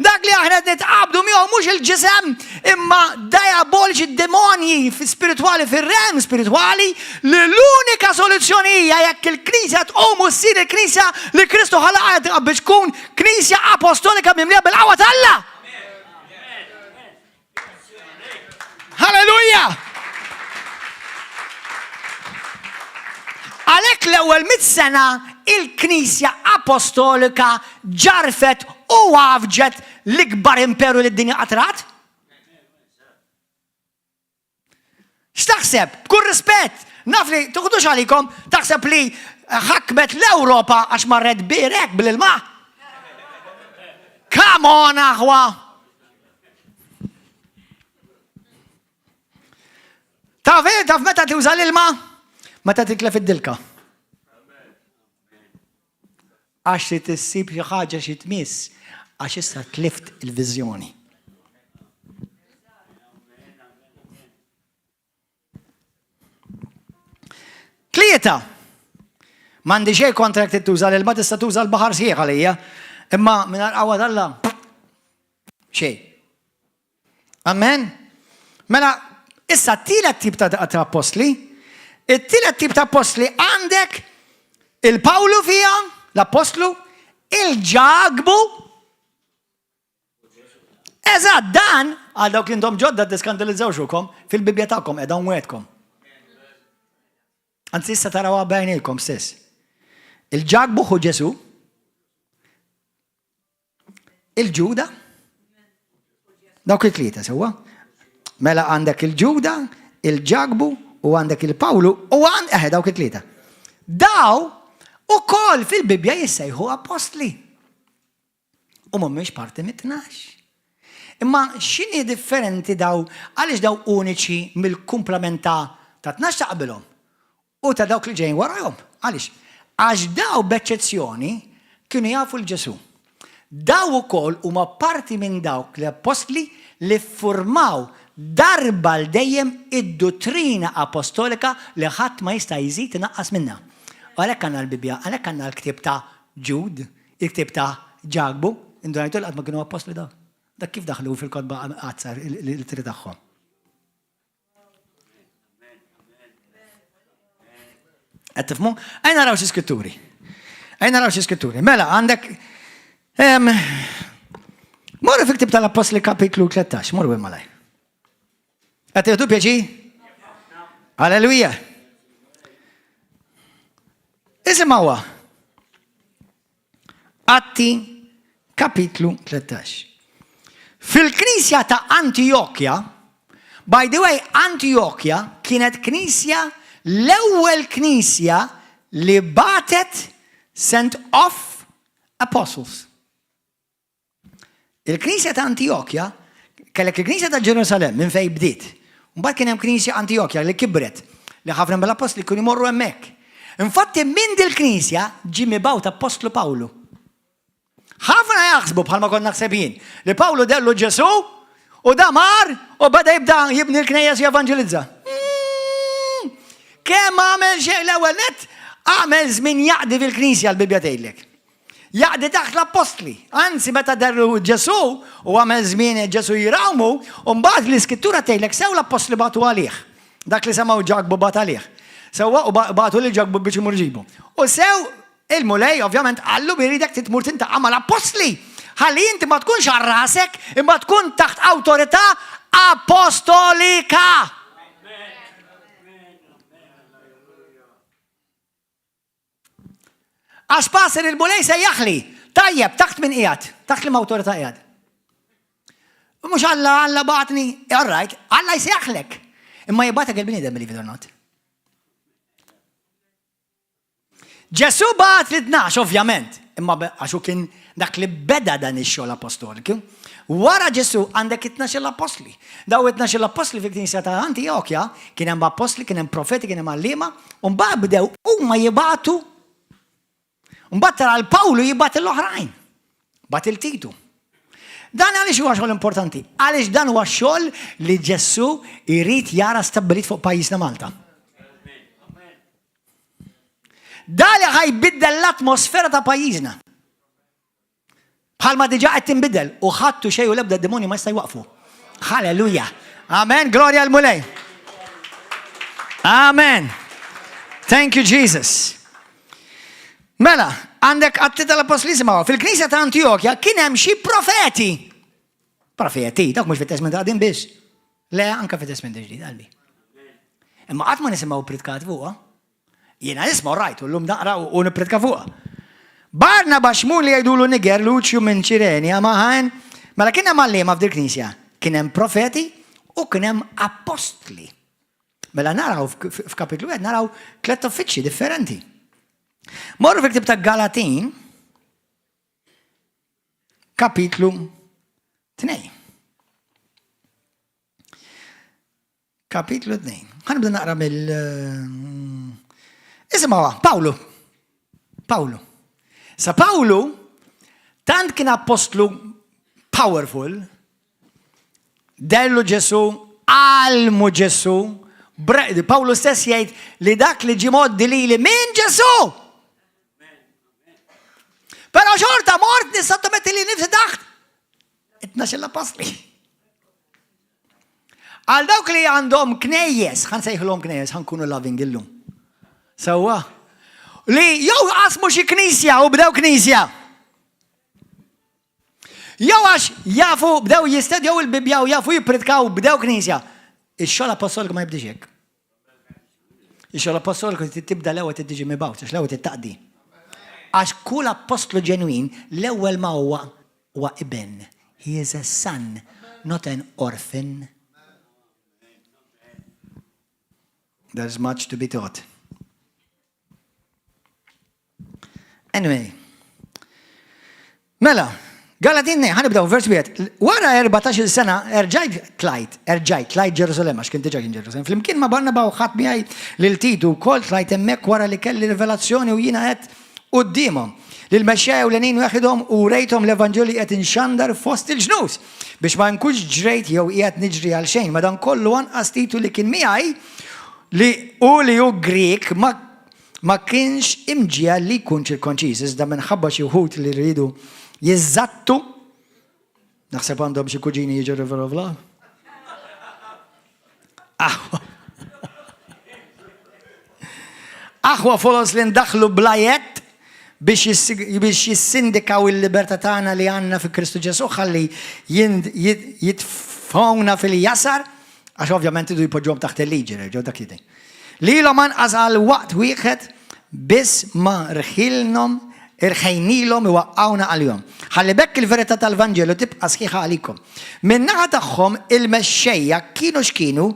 Dak li aħna nitqabdu miegħu mhux il-ġisem imma diaboliċi demonji spiritwali fir-rem spiritwali li l-unika soluzzjoni hija jekk il-Knisja tqum u ssir il-Knisja li Kristu ħalaqha biex tkun Knisja apostolika mimlija bil-qawwa tal-Alla. Halleluja! Għalhekk l-ewwel 100 sena il-Knisja apostolika ġarfet u għafġet l-ikbar imperu li d-dinja qatrat? X'taħseb? B'kull rispett, naf li tuħdux għalikom, taħseb li ħakmet l-Ewropa għax marret birek bil-ilma? Come on, aħwa! Taf meta tuża l-ilma? Meta titlef id-dilka. Għax li tissib xi ħaġa xi tmiss għax issa tlift il-viżjoni. Tlieta. M'għandi xejn kontra jekk tuża l-ilma tista' tuża l-baħar sieħ għalija, imma mingħajr qawwa Alla xejn. Amen? Mela issa t-tielet tip ta' apostli, it-tielet tip ta' apostli għandek il-Pawlu fija, l-apostlu, il-ġagbu. Eżatt, dan għal dawk li indhom ġodda tiskandalizzaw xukom fil-Bibja tagħkom qiegħda wetkom. Anzi issa tarawha bejnielkom stess. Il-ġagbu hu Ġesu, il-Ġuda, dawk it-tlieta sewwa. Mela għandek il-Ġuda, il-ġagbu u għandek il-Pawlu u dawk it-tlieta. Daw ukoll fil-Bibja jissejħu apostli. U mhumiex parti mit-tnax. Imma x'inhi differenti daw għaliex daw uniċi mill-kumplament ta' tnax ta' qabilhom u ta' dawk li ġejjin warahom. Għaliex? Għax daw b'eċċezzjoni kienu jafu l-Ġesu. Daw ukoll huma parti minn dawk l-apostli li ffurmaw darba l-dejjem id-dottrina apostolika li ħadd ma jista' jżid inaqqas minnha. Għalhekk għandna l-Bibja, għalhekk għandna l-ktieb ta' Ġud, il-ktieb ta' Ġagbu, indunajtu l-qatt ma kienu apostli daw. Dak kif daħlu fil-kodba qazzar il-tri tagħhom. Qed tifhmu? Ejn naraw xi skritturi. Mela għandek morru fil-ktieb tal-Apostli kapitlu 13, morru malaj. Qed tieħdu pjaċi? Alleluja. Isimgħuha. Atti kapitlu 13. Fil-Knisja ta' Antiochia, by the way, Antiochia kienet knisja l-ewwel knisja li batet sent off apostles. Il-Knisja ta' Antiochia kellek il-Knisja ta' Ġerusalem minn fejn bdiet. Mbagħad kien hemm Knisja Antiochia li kibret li ħafna mill-apostli kienu jmorru hemmhekk. Infatti minn dil-Knisja ġie mibgħut Apostlu Pawlu. ħafna jaħsbu bħalma konna naħseb li Pawlu dellu Ġesu u da mar u bada jibda jibni l-knejjes jevanġelizza. Kemm għamel xejn l-ewwel nett għamel żmien jaqdi fil-Knisja l-Bibja tgħidlek. Jaqdi taħt l-apostli. Anzi meta derru Ġesu u għamel żmien Ġesu jirawmu u mbagħad l-Iskrittura tgħidlek sew l-apostli batu għalih. Dak li semgħu ġagbu bat għalih. Sewwa u batu li ġagbu biex imur ġibu. U sew il-mulej ovvjament għallu biridek titmur tintaqa' mal-apostli. Ħalli inti ma tkunx għal rasek imma tkun taħt awtorità apostolika. Għax passer il-mulej se jaħli, tajjeb, taħt min qiegħed, taħt li awtorità qiegħed. Mhux Alla bagħatni, all right, Alla jsejjaħlek. Imma jibgħatek il-bniedem believe it or not. Ġesu bagħat li 12 ovvjament, imma għaxu kien dak li beda dan ix-xogħol apostoliku. Wara Ġesu għandek 12 l-apostli. Daw 12 l-apostli fil-Knisja ta' Antiochia kien hemm apostli, kien hemm profeti, kien hemm għalliema, u mbagħad bdew huma jibgħatu. Mbagħad tara l-Pawlu jibgħat l-oħrajn. Bat il-Titu. Dan għaliex huwa xogħol importanti. Għaliex dan huwa xogħol li Ġesu jrid jara stabbilit fuq pajjiżna Malta. Dali ħajbiddel l-atmosfera ta' pajjiżna. Bħalma diġà qed tinbidel u ħadtu xejn u l-ebda d-demoni ma jista' jwaqfu. Halleluja. Amen. Glorja l-mulej. Amen. Thank you, Jesus. Mela, għandek Atti tal-Apostli simgħu. Fil-Knisja ta' Antiochia kien hemm xi profeti. Profeti, dak mhux fit-Testament qegħdin biss. Le, anke fit-Testament ġdid qalbi. Imma qatt ma nisimgħu pritkat fuqha. Jiena nisma' rajt u llum naqra u nippritka fuqha. Barnaba xmur li jgħidulu Niger Luċju minn Ċirenja maħan. Mela kien hemm għalliema f'dil-Knisja. Kien hemm profeti u kien hemm apostli. Mela naraw f'kapitlu 1 naraw 3 uffiċċji differenti. Morru fil-ktieb ta' Galatin, kapitlu 2. Kapitlu 2. Ħanibda naqra Isimgħu, Pawlu. Sa Pawlu tant kien apostlu powerful, dellu Ġesu, għalmu Ġesu, Pawlu stess jgħid li dak li ġie moddi lili minn Ġesu. Però xorta mort nissottometti li nifsi taħt 12 l-apostli. Għal dawk li għandhom knejjes, ħan sejħlhom knejjes, ħan kunu loving illum. Sewwa. Li jew qasmu xi knisja u bdew knisja. Jew għax jafu bdew jistedjew il-Bibja u jafu jippritkaw bdew knisja. Ix-xogħol apostoliku ma jibdix hekk. Ix-xogħol apostoliku tibda l-ewwel tiġi mibgħut, għax l-ewwel tittaqdi. Għax kull apostlu ġenwin l-ewwel ma huwa ibn. He is a son, not an orphan. There's much to be taught. Anyway. Mela, Galatin ħanibdaw vers wieħed. Wara 14 sena erġajt tlajt Ġerusalem għax kien diġà kien Ġerusalem. Flimkien ma Barnaba u ħadd miegħi lil Titu wkoll tlajt hemmhekk wara li kelli rivelazzjoni u jiena qed qudiemhom lil mexxejja u lenin waħedhom u rejthom l-Evanġeli qed inxandar fost il-ġnus biex ma nkunx ġrejt jew qiegħed niġri għal xejn. Madankollu anqas Titu li kien miegħi li hu Griek ma kienx imġija li jkun ċirkonċiż iżda minħabba xi wħud li rridu jiżattu. Naħseb għandhom xi kuġini jiġu River of Love. Aħwa folos li ndaħlu blajet biex jissindikaw il-libertà tagħna li għandna fi Kristu Ġesu ħalli jitfawna fil-jasar għax ovvjament idu jpoġġhom taħt il-liġi ġew dak jidej. Lilhom anqas għal waqt wieħed biss ma irħejnilhom iwaqqawna għalihom. Ħalli bekk il-verità tal-Vanġelu tibqa' sħiħa għalikom. Min-naħa tagħhom il-mexxejja kienu x'kienu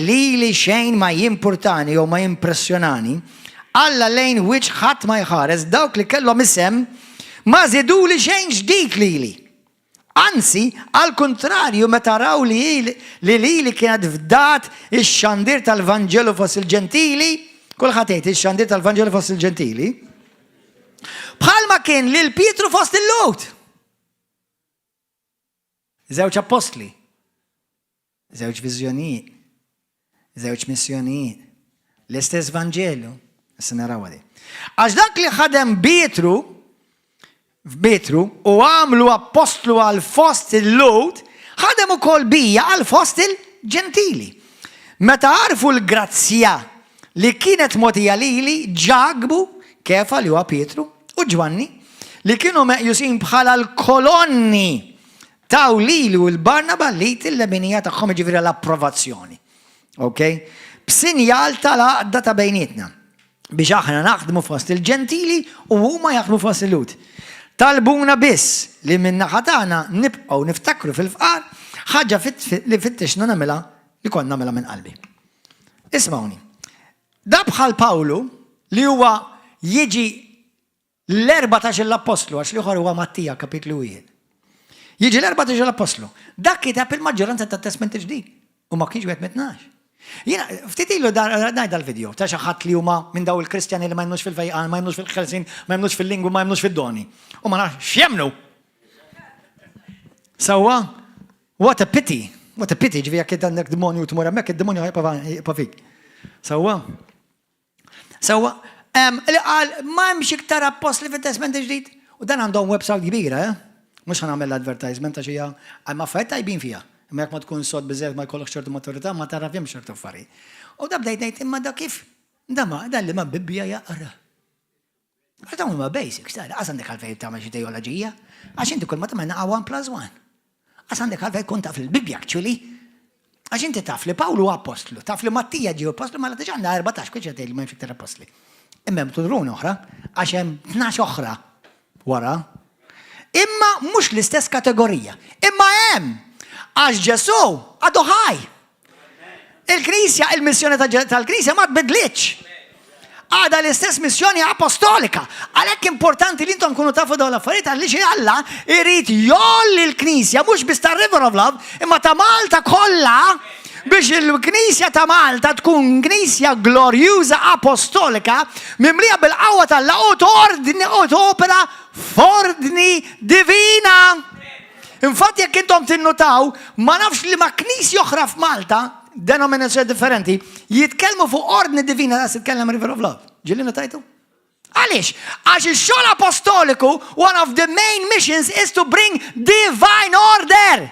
li xejn ma jimpurtani jew ma jimpressjonani Alla lejn wiċċ ħadd ma jħares dawk li kellhom isem ma żiduli xejn ġdid lili. Anzi, għal kontrarju meta raw li kienet fdat ix-xandir tal-Vanġelu fost il-ġentili, kulħadd jgħid ix-xandir tal-Vanġelu fost il-ġentili, bħalma kien lil Pietru fost il-Lut. Żewġ apostli, żewġ viżjonijiet, żewġ missjonijiet, l-istess Vanġelu, issa naraw għadi. Għax dak li ħadem Pietru u għamlu apostlu għal fost il-Lut, ħadem ukoll bija għal fost il-ġentili. Meta għarfu l-grazzja li kienet mogħtija lili ġagbu kefa li huwa Pietru u Ġwanni li kienu meqjusin bħala l-kolonni taw lili u l-Barnaba li til-leminija tagħhom ġifieri l-approvazzjoni. Okay? B'sinjal tal-għaqda ta' bejnietna biex aħna naħdmu fost il-ġentili u huma jaħdmu fost il-Lut. Talbuna biss li min-naħa tagħna nibqgħu niftakru fil-fqar ħaġa li fittixna nagħmilha li konna nagħmilha minn qalbi. Ismawni. Da bħal Pawlu li huwa jiġi l-14 l-apostlu għax li ieħor huwa Mattija kapitlu 1. Jiġi l-14 l-apostlu. Dak kitab il-maġġoranza tat-Testament il-ġdid u ma kienx wieħed mit-12. Jiena ftit ilu ngħid dal-video ta' xi ħadd li huma minn daw il-Kristjani li ma jemmnux fil-fejqan, ma jemmnux fil-ħelsin, ma jemmnux fil-lingwu, ma jemmnux fid-doni. U ma nafx x'jemmnu. Sewwa, what a pity ġifieri jekk għandek demonju tmur hemmhekk id-demonju ħajqa' fik. Sewwa, li qal ma hemmx iktar apostli fit-Testament il-ġdid u dan għandhom website kbira, mhux ħanagħmel l-advertisement għax hija ma affarijiet tajbin fiha. Imma jekk ma tkun sod biżżejjed ma jkollok ċertu maturità ma taraf hemm ċertu affarijiet. U da bdejt ngħid imma da kif? Dan li ma Bibbja jaqra. Għax dawn huma basics, għas għandek għalfejn tagħmel xi teoloġija, għax inti kull ma tagħmel naqa' 1+1. Għas għandek għalfejn tkun taf il-Bibbja actually. Għax inti taf li Pawlu apostlu, taf li Mattija ġie apostlu ma diġà għandha 14 kif ġedej li ma fiktar apostli. Imma hemm tudruni oħra għax hemm 12 oħra wara. Imma mhux l-istess kategorija. Imma hemm għax Ġesu għadu ħaj. Il-Knisja, il-missjoni tal-Knisja ma tbidlitx. Għada l-istess missjoni apostolika. Għalhekk importanti li intom kunu tafu dawn l-affarijiet għaliex Alla irid jolli l-Knisja mhux biss tar-River of Love, imma ta' Malta kollha biex il-Knisja ta' Malta tkun Knisja glorjuża apostolika mimlija bil-qawwa tal-laqgħa opera f'ordni divina. Infatti jekk intom tinnotaw, ma nafx li ma' knisji oħra f'Malta, denominazzjoni differenti, jitkellmu fuq ordni divina da jitkellem River of Love. Ġilli notajtu? Għaliex? Għax il-xogħol apostoliku, one of the main missions is to bring divine order.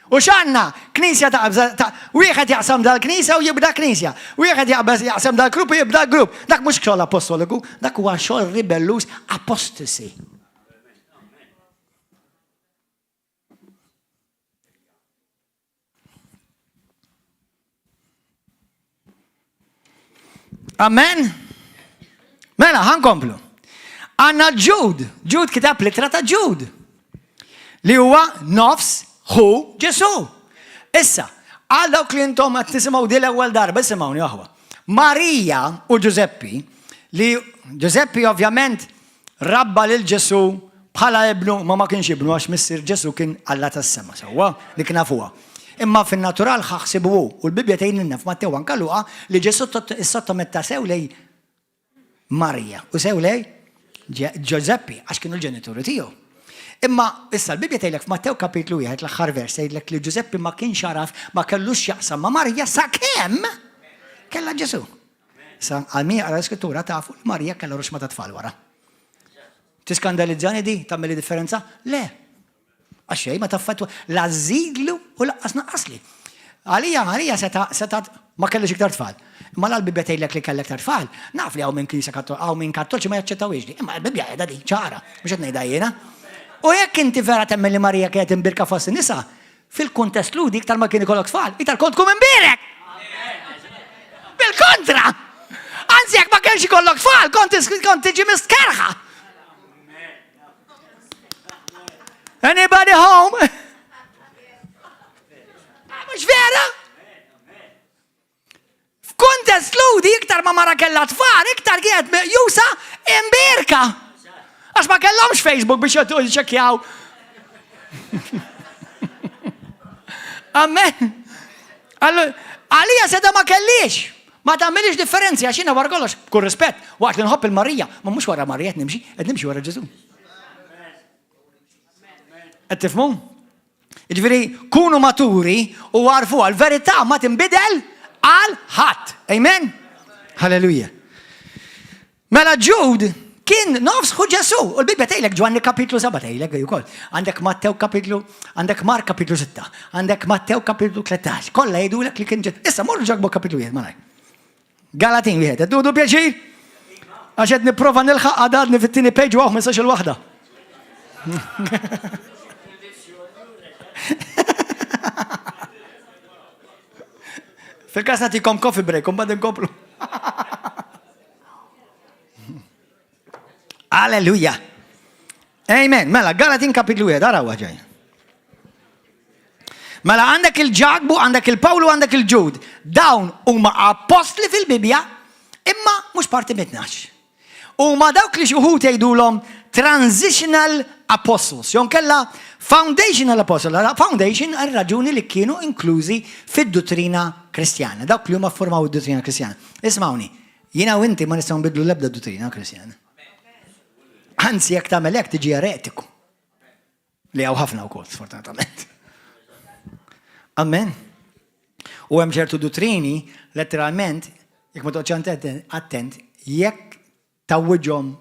U xanna, knisja ta' wieħed jaqsam dal-knisja u jibda knisja. Wieħed jaqsam dal-grupp u jibda grupp. Dak mhux xogħol apostoliku, dak huwa xogħol ribelluż apostasy. Amen? Mela, ħankomplu. Għanna Ġud kitab litra ta' Ġud. Li huwa nofs hu Ġesu. Issa, għal dawk li intom qed tisimgħu din l-ewwel darba, isimgħuni waħwa. Marija u Giuseppi, li Giuseppi ovvjament rabba lil Ġesu bħala ibnu, ma kienx ibnu għax missier Ġesu kien Alla tas-sema, sewwa li kien nafuha. Imma fin-natural ħaħsibuhu u l-Bibja tgħidilna f'Mattew anke Luqa li Ġesu sottometta sew lej Marija u sew lej Giuseppi għax kienu l-ġenituri tiegħu. Imma issa l-Bibja tgħidlek f'Mattew kapitlu 1 l-aħħar vers tgħidlek li Giuseppi ma kienx jaraf ma kellux jaqsam ma' Marija sakemm kellha Ġesu. Sa għal-mija għal skrittura tafu li Marija kellha ruxma ta' tfal wara. Tiskandalizzani di tagħmel differenza? Le. Għaxej, ma taffatu la zidlu u laqqas naqqasli. Għalija setat ma kellix iktar tfal. Imma l-Bibja tgħidlek li kellek iktar tfal, naf li hawn minn Knisja hawn minn Kattolċi ma jaċċettawx li. Imma l-Bibja qiegħda di ċara, mhux qed ngħidha jiena. U jekk inti vera temmen li Marija kienet imbirka fost in-nisa, fil-kuntest ludi iktar ma kien ikollok tfal, iktar kont tkun imbirek. Bil-kontra! Anzi jekk ma kienx ikollok tfal, kont tiġi mistkerħa. Anybody home? Mux vera? F'kuntest ludi iktar ma mara kella tfal, iktar kienet jusa imbirka. Għax ma kellhomx Facebook biex jċekkjaw. Amen. Għalija seda ma kellix. Ma tagħmilx differenzi għax jiena wara kollox, kun rispett, waqt li nħobb il-Marija, ma mhux wara Marija qed nimxi wara Ġesu. Qed tifhmu? Jiġifieri kunu maturi u għarfu għal-verità ma tinbidel għal ħadd. Amen? Halleluja. Mela Ġud kien nofs hu Ġesu. U l-Bibja tgħidlek Ġwanni kapitlu 7 tgħidlek ukoll. Għandek Mattew kapitlu, għandek Mark kapitlu 6, għandek Mattew kapitlu 13. Kollha jgħidulek li kien Issa morru ġakbu kapitlu 1 malaj. Galatin wieħed, qed tuħdu pjaċir? Għax qed nipprova nilħaq għadadni fit-tieni page waħ messax il-waħda. Fil-kas nagħtikom coffee break, mbagħad inkomplu. Alleluja. Amen. Mela, Galatin kapitlu 1, araw ġej. Mela għandek il-Ġagbu, għandek il-Pawlu, għandek il-Ġud. Dawn huma apostli fil-Bibja, imma mhux parti mitnax. Huma dawk li xi wħud jgħidulhom transitional apostles. Jon kella foundational apostles. Foundation għal raġuni li kienu inklużi fid-dottrina kristjana. Dawk li huma formaw id-dottrina kristjana. Ismawni, jiena u inti ma nistgħu nbidlu l-ebda dottrina kristjana. Anzi, jekk tagħmel hekk tiġi eretiku. Li hawn ħafna wkoll, sfortunatament. Amen. U hemm ċertu dottrini, letteralment, jekk ma toqgħodx attent, jekk tawwiġhom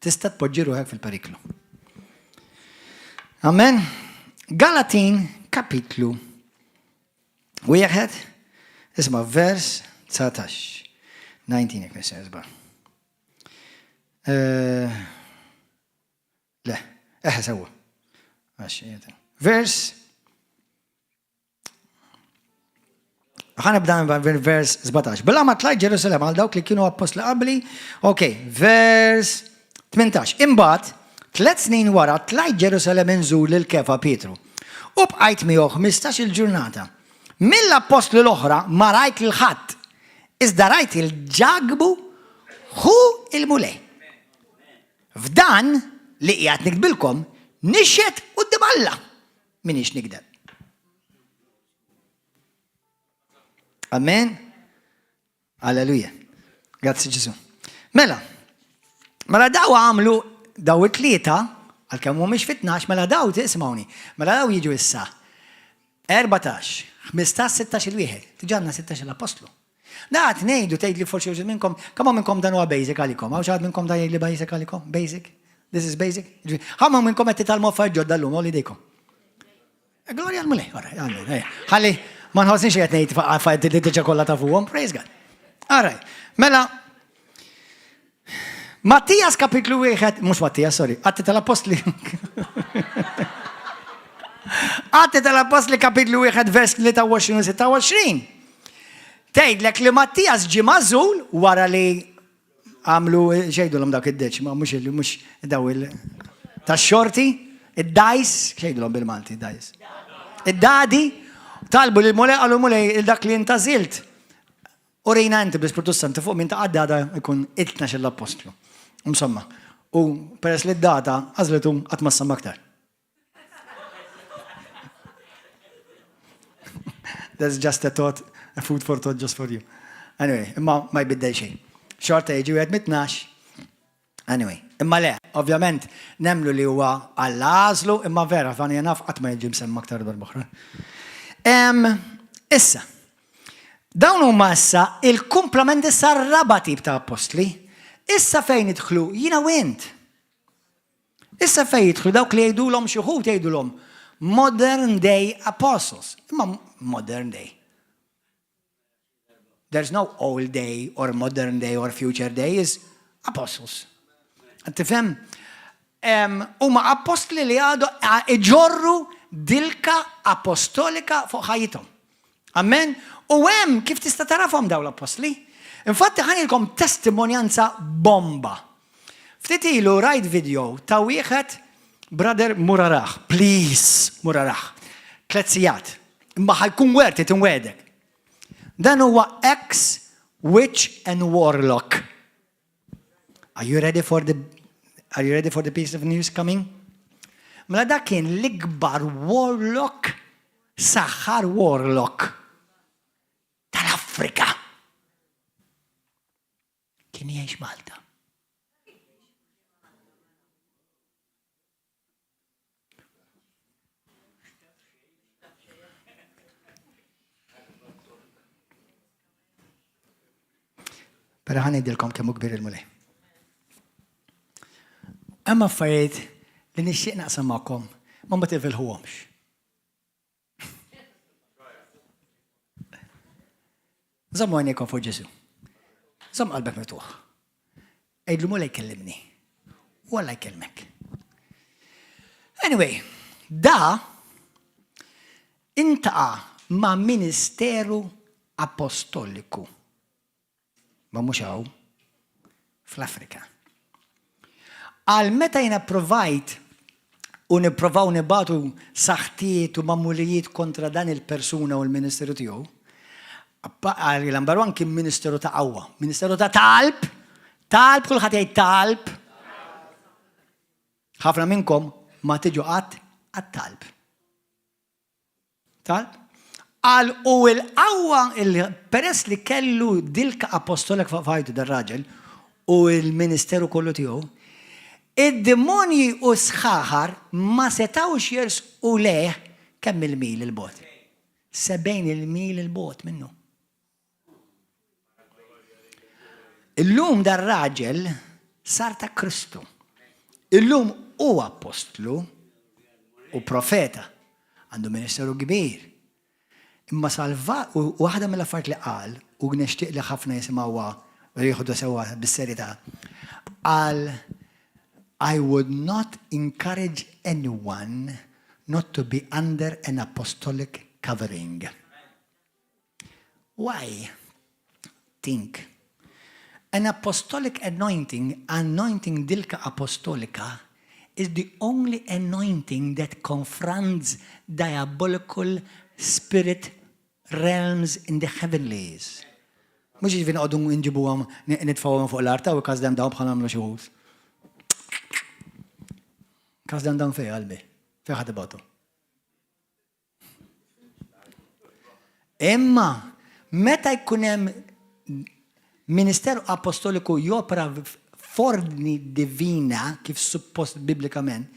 tista' tpoġġi ruħek fil-periklu. Amen. Galatin kapitlu 1 isma' vers 19. 19 jekk nisba. Le, sewa. Vers ħanibda minn vers 17. Billa ma tlajt Ġerusalem għal dawk li kienu apostli qabli. Ok, vers 18. Imbagħad 3 snin wara tlajt Ġerusalem inżur lil Kefa Pietru. U bqajt miegħu 15 il-ġurnata. Mill-apostli l-oħra ma rajt il-ħadd. Iżda rajt il-Ġagbu hu il-mulej. F'dan li qiegħed nikdbilkom nixxet quddiem Alla minix nikdeb. Amen? Alleluja. Grazzi Ġesu. Mela daw għamlu daw it-tlieta, għal-kemm mhumiex fit-12, mela daw tismawni. Mela daw jiġu issa. 14, 15, 16 il-wieħed. Tiġanna 16 l-apostlu. Daħt nejdu tgħid li forsi uġu minnkom, kemm minnkom dan huwa basic għalikom. Għaw xi minnkom dan li basic għalikom? Basic? This is basic? Ħamma minnkom qed titgħalmu affarijiet ġodda llum, olli dejkom. Gloria għal-mulej, ħalli, ma nħossniex qed ngħid affarijiet li diġà kollha tafuhom, praise God. Alright, mela Mattias kapitlu 1, mhux Mattias, sorry, Atti tal-Apostli. Atti tal-Apostli kapitlu 1 vers 23 u 26. Tgħidlek li Mattias ġie magħżul wara li għamlu xejdulhom dawk id-deċ, ma mhux daw tax-xorti, id-dajs, xejdulhom bil-Malti, dajs. Id-dadi talbu lil mulej qalu mulej dak li intażilt. U rejna inti bl-Ispirtu Santu fuq minn ta' għaddada jkun 12 l-apostlu. Insomma, u peress li d-data għażletu qatt ma samma aktar. That's just a thought, a food for thought just for you. Anyway, imma ma jbiddel xejn. Xorta jiġu għed 12. Anyway, imma le, ovvjament, nemlu li huwa għall-għażlu, imma vera, fani naf qatt ma jiġi msemma aktar darbohra. Issa, dawn huma issa il-kumplament issa r-raba tip ta' apostli. Issa fejn idħlu, jiena wint. Issa fejn idħlu dawk li jgħidulhom xi wħud jgħidulhom modern day apostles. Imma modern day. There's no old day or modern day or future day, is apostles. Tifhem? Huma apostli li għadu iġorru dilka apostolika fuq ħajjithom. Amen? U hemm kif tista' tarafhom dawn l-apostli? Infatti ħanilkom testimonjanza bomba. Ftit ilu rajt video ta' wieħed brother Muraraħ. Please, Muraraħ. Tletzijat. Imma ħajkun werti tinwedek. Dan huwa ex-witch and warlock. Are you ready for the piece of news coming? Mela dak kien l-ikbar warlock, saħħar warlock tal-Afrika. Kien jgħix Malta. Pero ħanidilkom kemm hu kbir il-mulej. Hemm affarijiet li nixtieq naqsam magħkom ma ma tifilħuhomx. Żommu għajnejkom fuq Ġesu. Żomm qalbek miftuħ. Ejdlu mulej kellimni. U Alla jkellmek. Anyway, da intaqa' ma' ministeru apostoliku. Ma mhux hawn fl-Afrika. Għal meta jiena provajt u nipprovaw nibatu saħtijiet u mamulijiet kontra dan il-persuna u l-ministeru tiegħu, l-number one kien ministeru ta' qawwa, ministeru ta' talb, kulħadd jgħid talb. Ħafna minnkom ma tiġu qatt għat-talb. Talb? Għal u l-qawwa peress li kellu dilka apostolek fajtu dar-raġel u l-ministeru kollu tiegħu, id-demonji u sħaħar ma setawx jersqu leh kemm il-mil il-bot. 70 mil il-bot minnu. Illum dar-raġel sar ta' Kristu. Illum u apostlu u profeta. Għandu ministeru kbir. Imma salva u waħda mill-affarijiet li qal u nixtieq li ħafna jisimgħuha u jieħdu sewwa bis-serjetà. Qal I would not encourage anyone not to be under an apostolic covering. Why? Think. An apostolic anointing dilka apostolica, is the only anointing that confronts diabolical spirit realms in the heavenlies. Mux ġivin għoddu nġibu għam nitfawam fuq l-arta u kazdem dawn bħal għamlu xuħut. Kazdem dawn fej għalbi, fej ħadibatu. Imma Meta jkun hemm ministeru apostoliku jopra f'ordni divina kif suppost biblikament,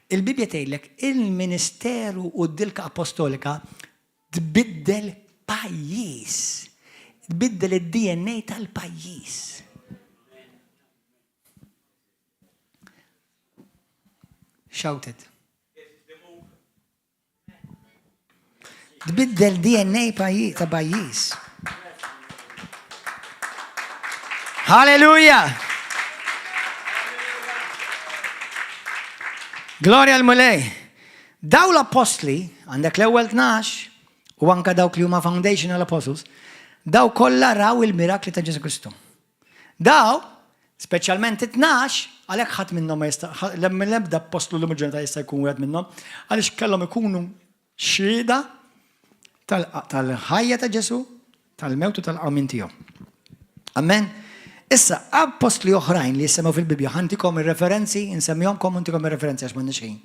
il-Bibja tgħidlek il-ministeru u d-dilka apostolika tbiddel pajjiż. Tbiddel id-DNA tal-pajjiż. Shout it. Tbiddel DNA ta' pajjiż. Hallelujah! Gloria al-Mulej. Daw l-apostli, għandek l-ewwel 12, u anka dawk li huma foundational apostles, daw kollha raw il-mirakli ta' Ġesu Kristu. Daw, speċjalment 12, għalhekk ħadd minnhom ma jista' l-ebda apostlu l ġurnata jista' jkun wieħed minnhom, għaliex kellhom ikunu xhieda tal-ħajja ta' Ġesu, tal-mewt u tal-qawmin tiegħu. Amen. Issa, apostli oħrajn li jissemgħu fil-Bibja, ħantikom ir-referenzi, insemmihomkom u ntikom ir-referenzi għax m'għandniex ħin.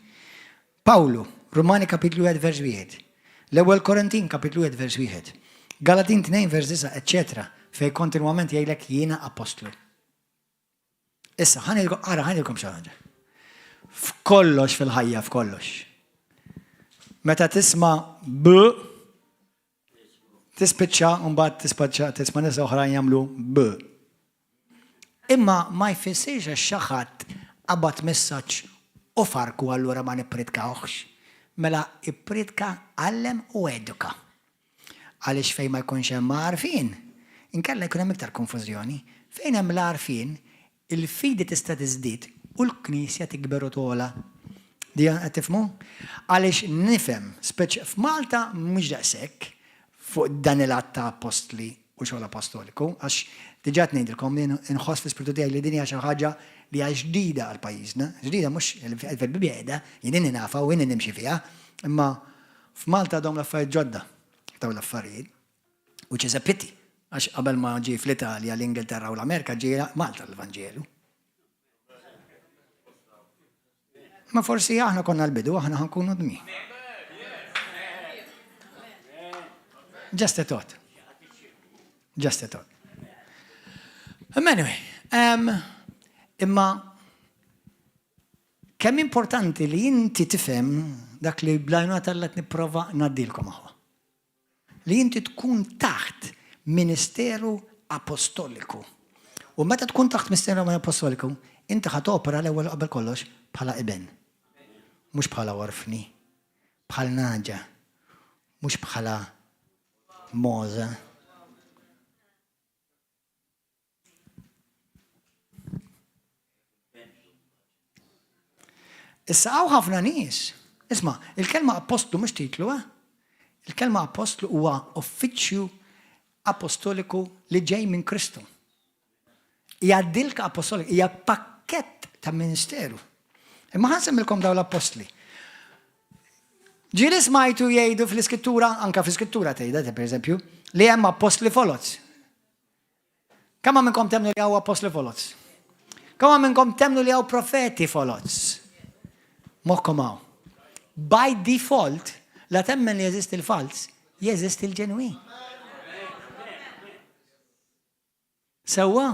Pawlu, Rumani kapitlu 1 vers 1. L-ewwel Korintin kapitlu 1 vers 1. Galatin 2 vers 9, eċetera, fej kontinwament jgħidlek jiena apostlu. Issa, ħanilkom xi ħaġa. F'kollox fil-ħajja, f'kollox. Meta tisma' tispiċċa u mbagħad tisma' nies oħrajn jagħmlu Imma ma jfissirx għax xi ħadd qabad messaġġ u farku allura ma nippredkawx. Mela ippredka għallem u eduka. Għaliex fejn ma jkunx hemm għarfien, inkella jkun hemm iktar konfużjoni. Fejn hemm l-għarfien, il-fidi tista' tiżdied u l-Knisja tikber u tola. Di qed tifhmu? Għaliex nifhem, f'Malta mhux daqshekk fuq dan il-att ta' apostli u xogħol apostoliku, għax diġà ngħidilkom li nħoss fl-ispirtu tiegħi li din hija xi ħaġa li hija ġdida għal pajjiżna, ġdida mhux fil-Bibja qiegħda, jien nafa u jien nimxi fiha, imma f'Malta dom l-affarijiet ġodda dawn l-affarijiet, which is a pity, għax qabel ma ġie fl-Italja, l-Ingilterra u l-Amerika ġie Malta l-Evanġelu. Ma forsi aħna konna l-bidu, aħna ħankunu dmi. Just a thought. Just a thought. Anyway, imma kemm importanti li inti tifhem dak li blajna tal-lat nipprova ngħaddilkom aħwa. Li inti tkun taħt ministeru apostoliku. U meta tkun taħt ministeru apostoliku, inti ħadd opera l-ewwel qabel kollox bħala iben. Mhux bħala orfni, bħala naġa, mhux bħala moża. Issa għaw ħafna nies. Isma, il-kelma apostlu mhux titlu, il-kelma apostlu huwa uffiċċju apostoliku li ġej minn Kristu. Hija dilka apostoliku, hija pakkett ta' ministeru. Imma ħansemmilkom dawn l-apostli. Ġieli smajtu jgħidu fl-iskrittura, anka fl-iskrittura tgħidha pereżempju, li hemm apostli foloz. Kemm minnkom temnu li hawn apostli foloz? Kemm minnkom temnu li hawn profeti foloz? Moħkom għaw. By default, la temmen li jeżisti l-fals, jeżisti l-ġenwin. Sewa,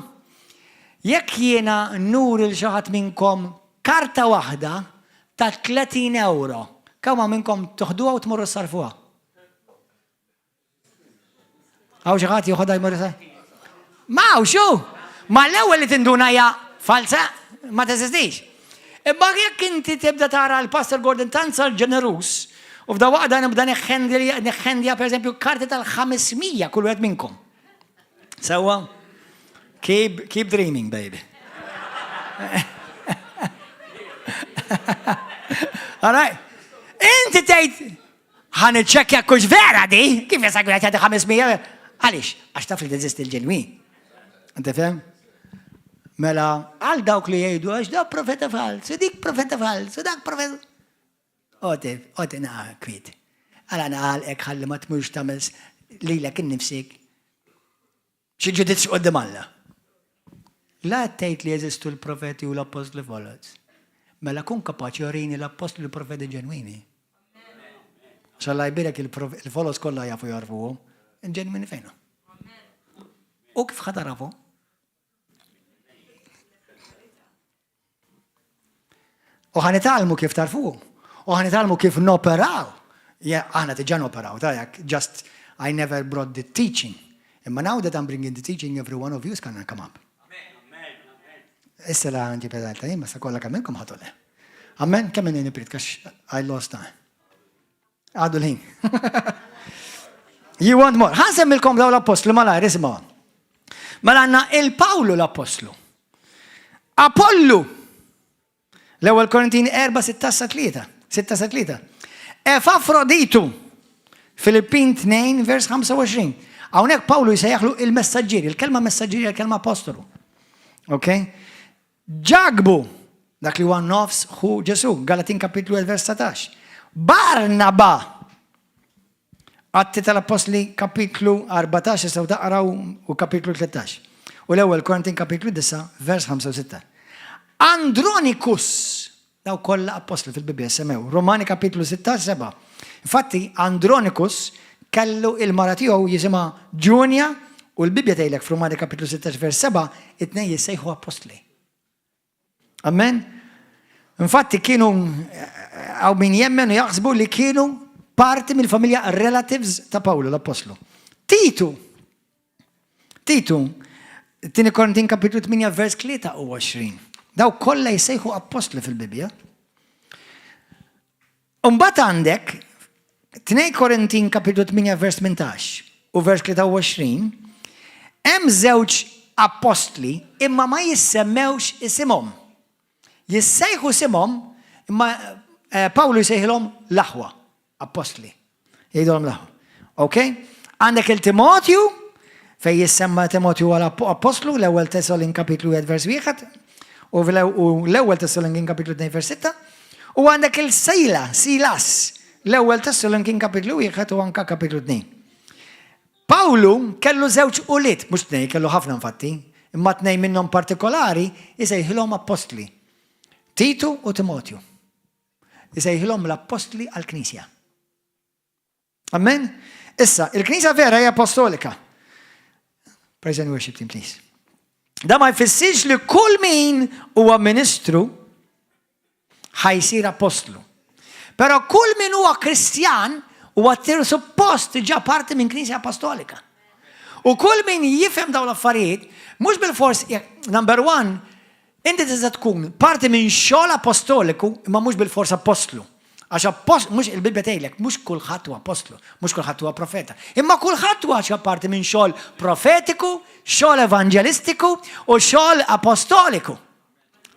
jekk jiena nur il-xaħat minnkom karta waħda ta' 30 euro, kawma minnkom tuħduha u tmurru s-sarfuha? Għaw xaħat juħodha jmurru s-sarfuha? Maw, xu! Ma l-ewel li tinduna hija falsa, ma teżistix. Imma jekk inti tibda tara l-Pastor Gordon Tanzal ġenerus, u f'da waqda nibda neħħendja per eżempju karti tal-500 kull wieħed minnkom. Sewwa, keep dreaming, baby. All right. Inti tgħid ħan iċċekkja kux vera di, kif jasaq wieħed jagħti 500? Għaliex, għax taf li teżisti l-ġenwin. Inti fehem? Mela, għal dawk li jgħidu, għax dak profeta falsu, dik profeta falsu, dak profeta. Oti naqa kwit. Għala naqal ek ħalli ma tmurx tamel li l-ek nifsik. Xi ġudit xqoddim Alla. La tgħid li jeżistu l-profeti u l-apostli foloz. Mela kun kapaċi jorini l-apostli u l-profeti ġenwini. Xalla jbirek il-foloz kollha jafu jarfuhom, ġenwini fejnu. u kif ħatarafu? U ħanitalmu kif tarfu. U ħanitalmu kif noperaw. Aħna tiġan operaw, just I never brought the teaching. Imma now that I'm bringing the teaching, every one of you is gonna come up. Issa la għanġi pedalta, jimma sa kolla kamilkom ħatole. Amen, kemm minni niprit, kax I lost time. Għadu l-ħin. You want more. Ħan semmilkom daw l-apostlu malajr, isma. Mela għanna il-Pawlu l-apostlu. Apollu. L-ewwel Korintin 4:6-3. Epafroditu. Filippin 2, vers 25. Hawnhekk Pawlu jsejjaħlu il-messaġġieri, il-kelma messaġġieri, il-kelma apostolu. Okay? Ġagbu, dak li huwa nofs hu Ġesu, Galatin kapitlu 1 vers 17. Barnaba. Atti tal-Apostli kapitlu 14 sew taqraw u kapitlu 13. U l-ewwel Korintin kapitlu 9 vers 5-6. Andronikus, daw kollha apostli fil-Bibbja semmew, Romani kapitlu 16-7. Infatti Andronikus kellu il-mara tiegħu jisimha Ġunja u l-Bibbja tgħidlek f'Romani kapitlu 16 vers 7 it-tnejn jissejħu apostli. Amen. Infatti kienu għaw min jemmenu jaħsbu li kienu parti mill-familja relatives ta' Pawlu l-apostlu. Titu, tini Korintin kapitlu 8 vers 23. Daw kollha jsejħu apostli fil-Bibbja. Mbagħad għandek 2 Korintin kapitlu 8 vers 18 u vers 23 hemm żewġ apostli imma ma jissemmewx isimhom. Jissejħu simhom imma Pawlu jsejħilhom l-aħwa apostli. Jgħidulhom l-aħwa. Okay? Għandek il-Timotju fejn jissemma Timotju għal apostlu l-ewwel Tesalin kapitlu 1 vers 1 u l-ewwel Tesalin kapitlu 2 vers 6 u għandek Silas l-ewwel Tesalin kapitlu 1 u anka kapitlu 2. Pawlu kellu żewġ ulied, mhux tnejn, kellu ħafna infatti, imma tnejn minnhom partikolari jsejħilhom apostli. Titu u Timotju. Jsejħilhom l-apostli għall-Knisja. Amen? Issa, il-Knisja vera hija apostolika. Praise and worship team, please. Da ma jfissirx li kull min huwa ministru ħajsir apostlu. Però kull min huwa Kristjan huwa suppost ġa parti minn Knisja apostolika. U kull min jifhem dawn l-affarijiet, mhux bil-fors, number one, inti tista' tkun parti minn xogħol apostoliku, imma mhux bil-fors apostlu. Għax mhux il-Bibbja tgħidlek, mhux kulħadd huwa apostlu, mhux kulħadd huwa profeta. Imma kulħadd huwa xi parti minn xogħol profetiku, xogħol evangelistiku u xogħol apostoliku.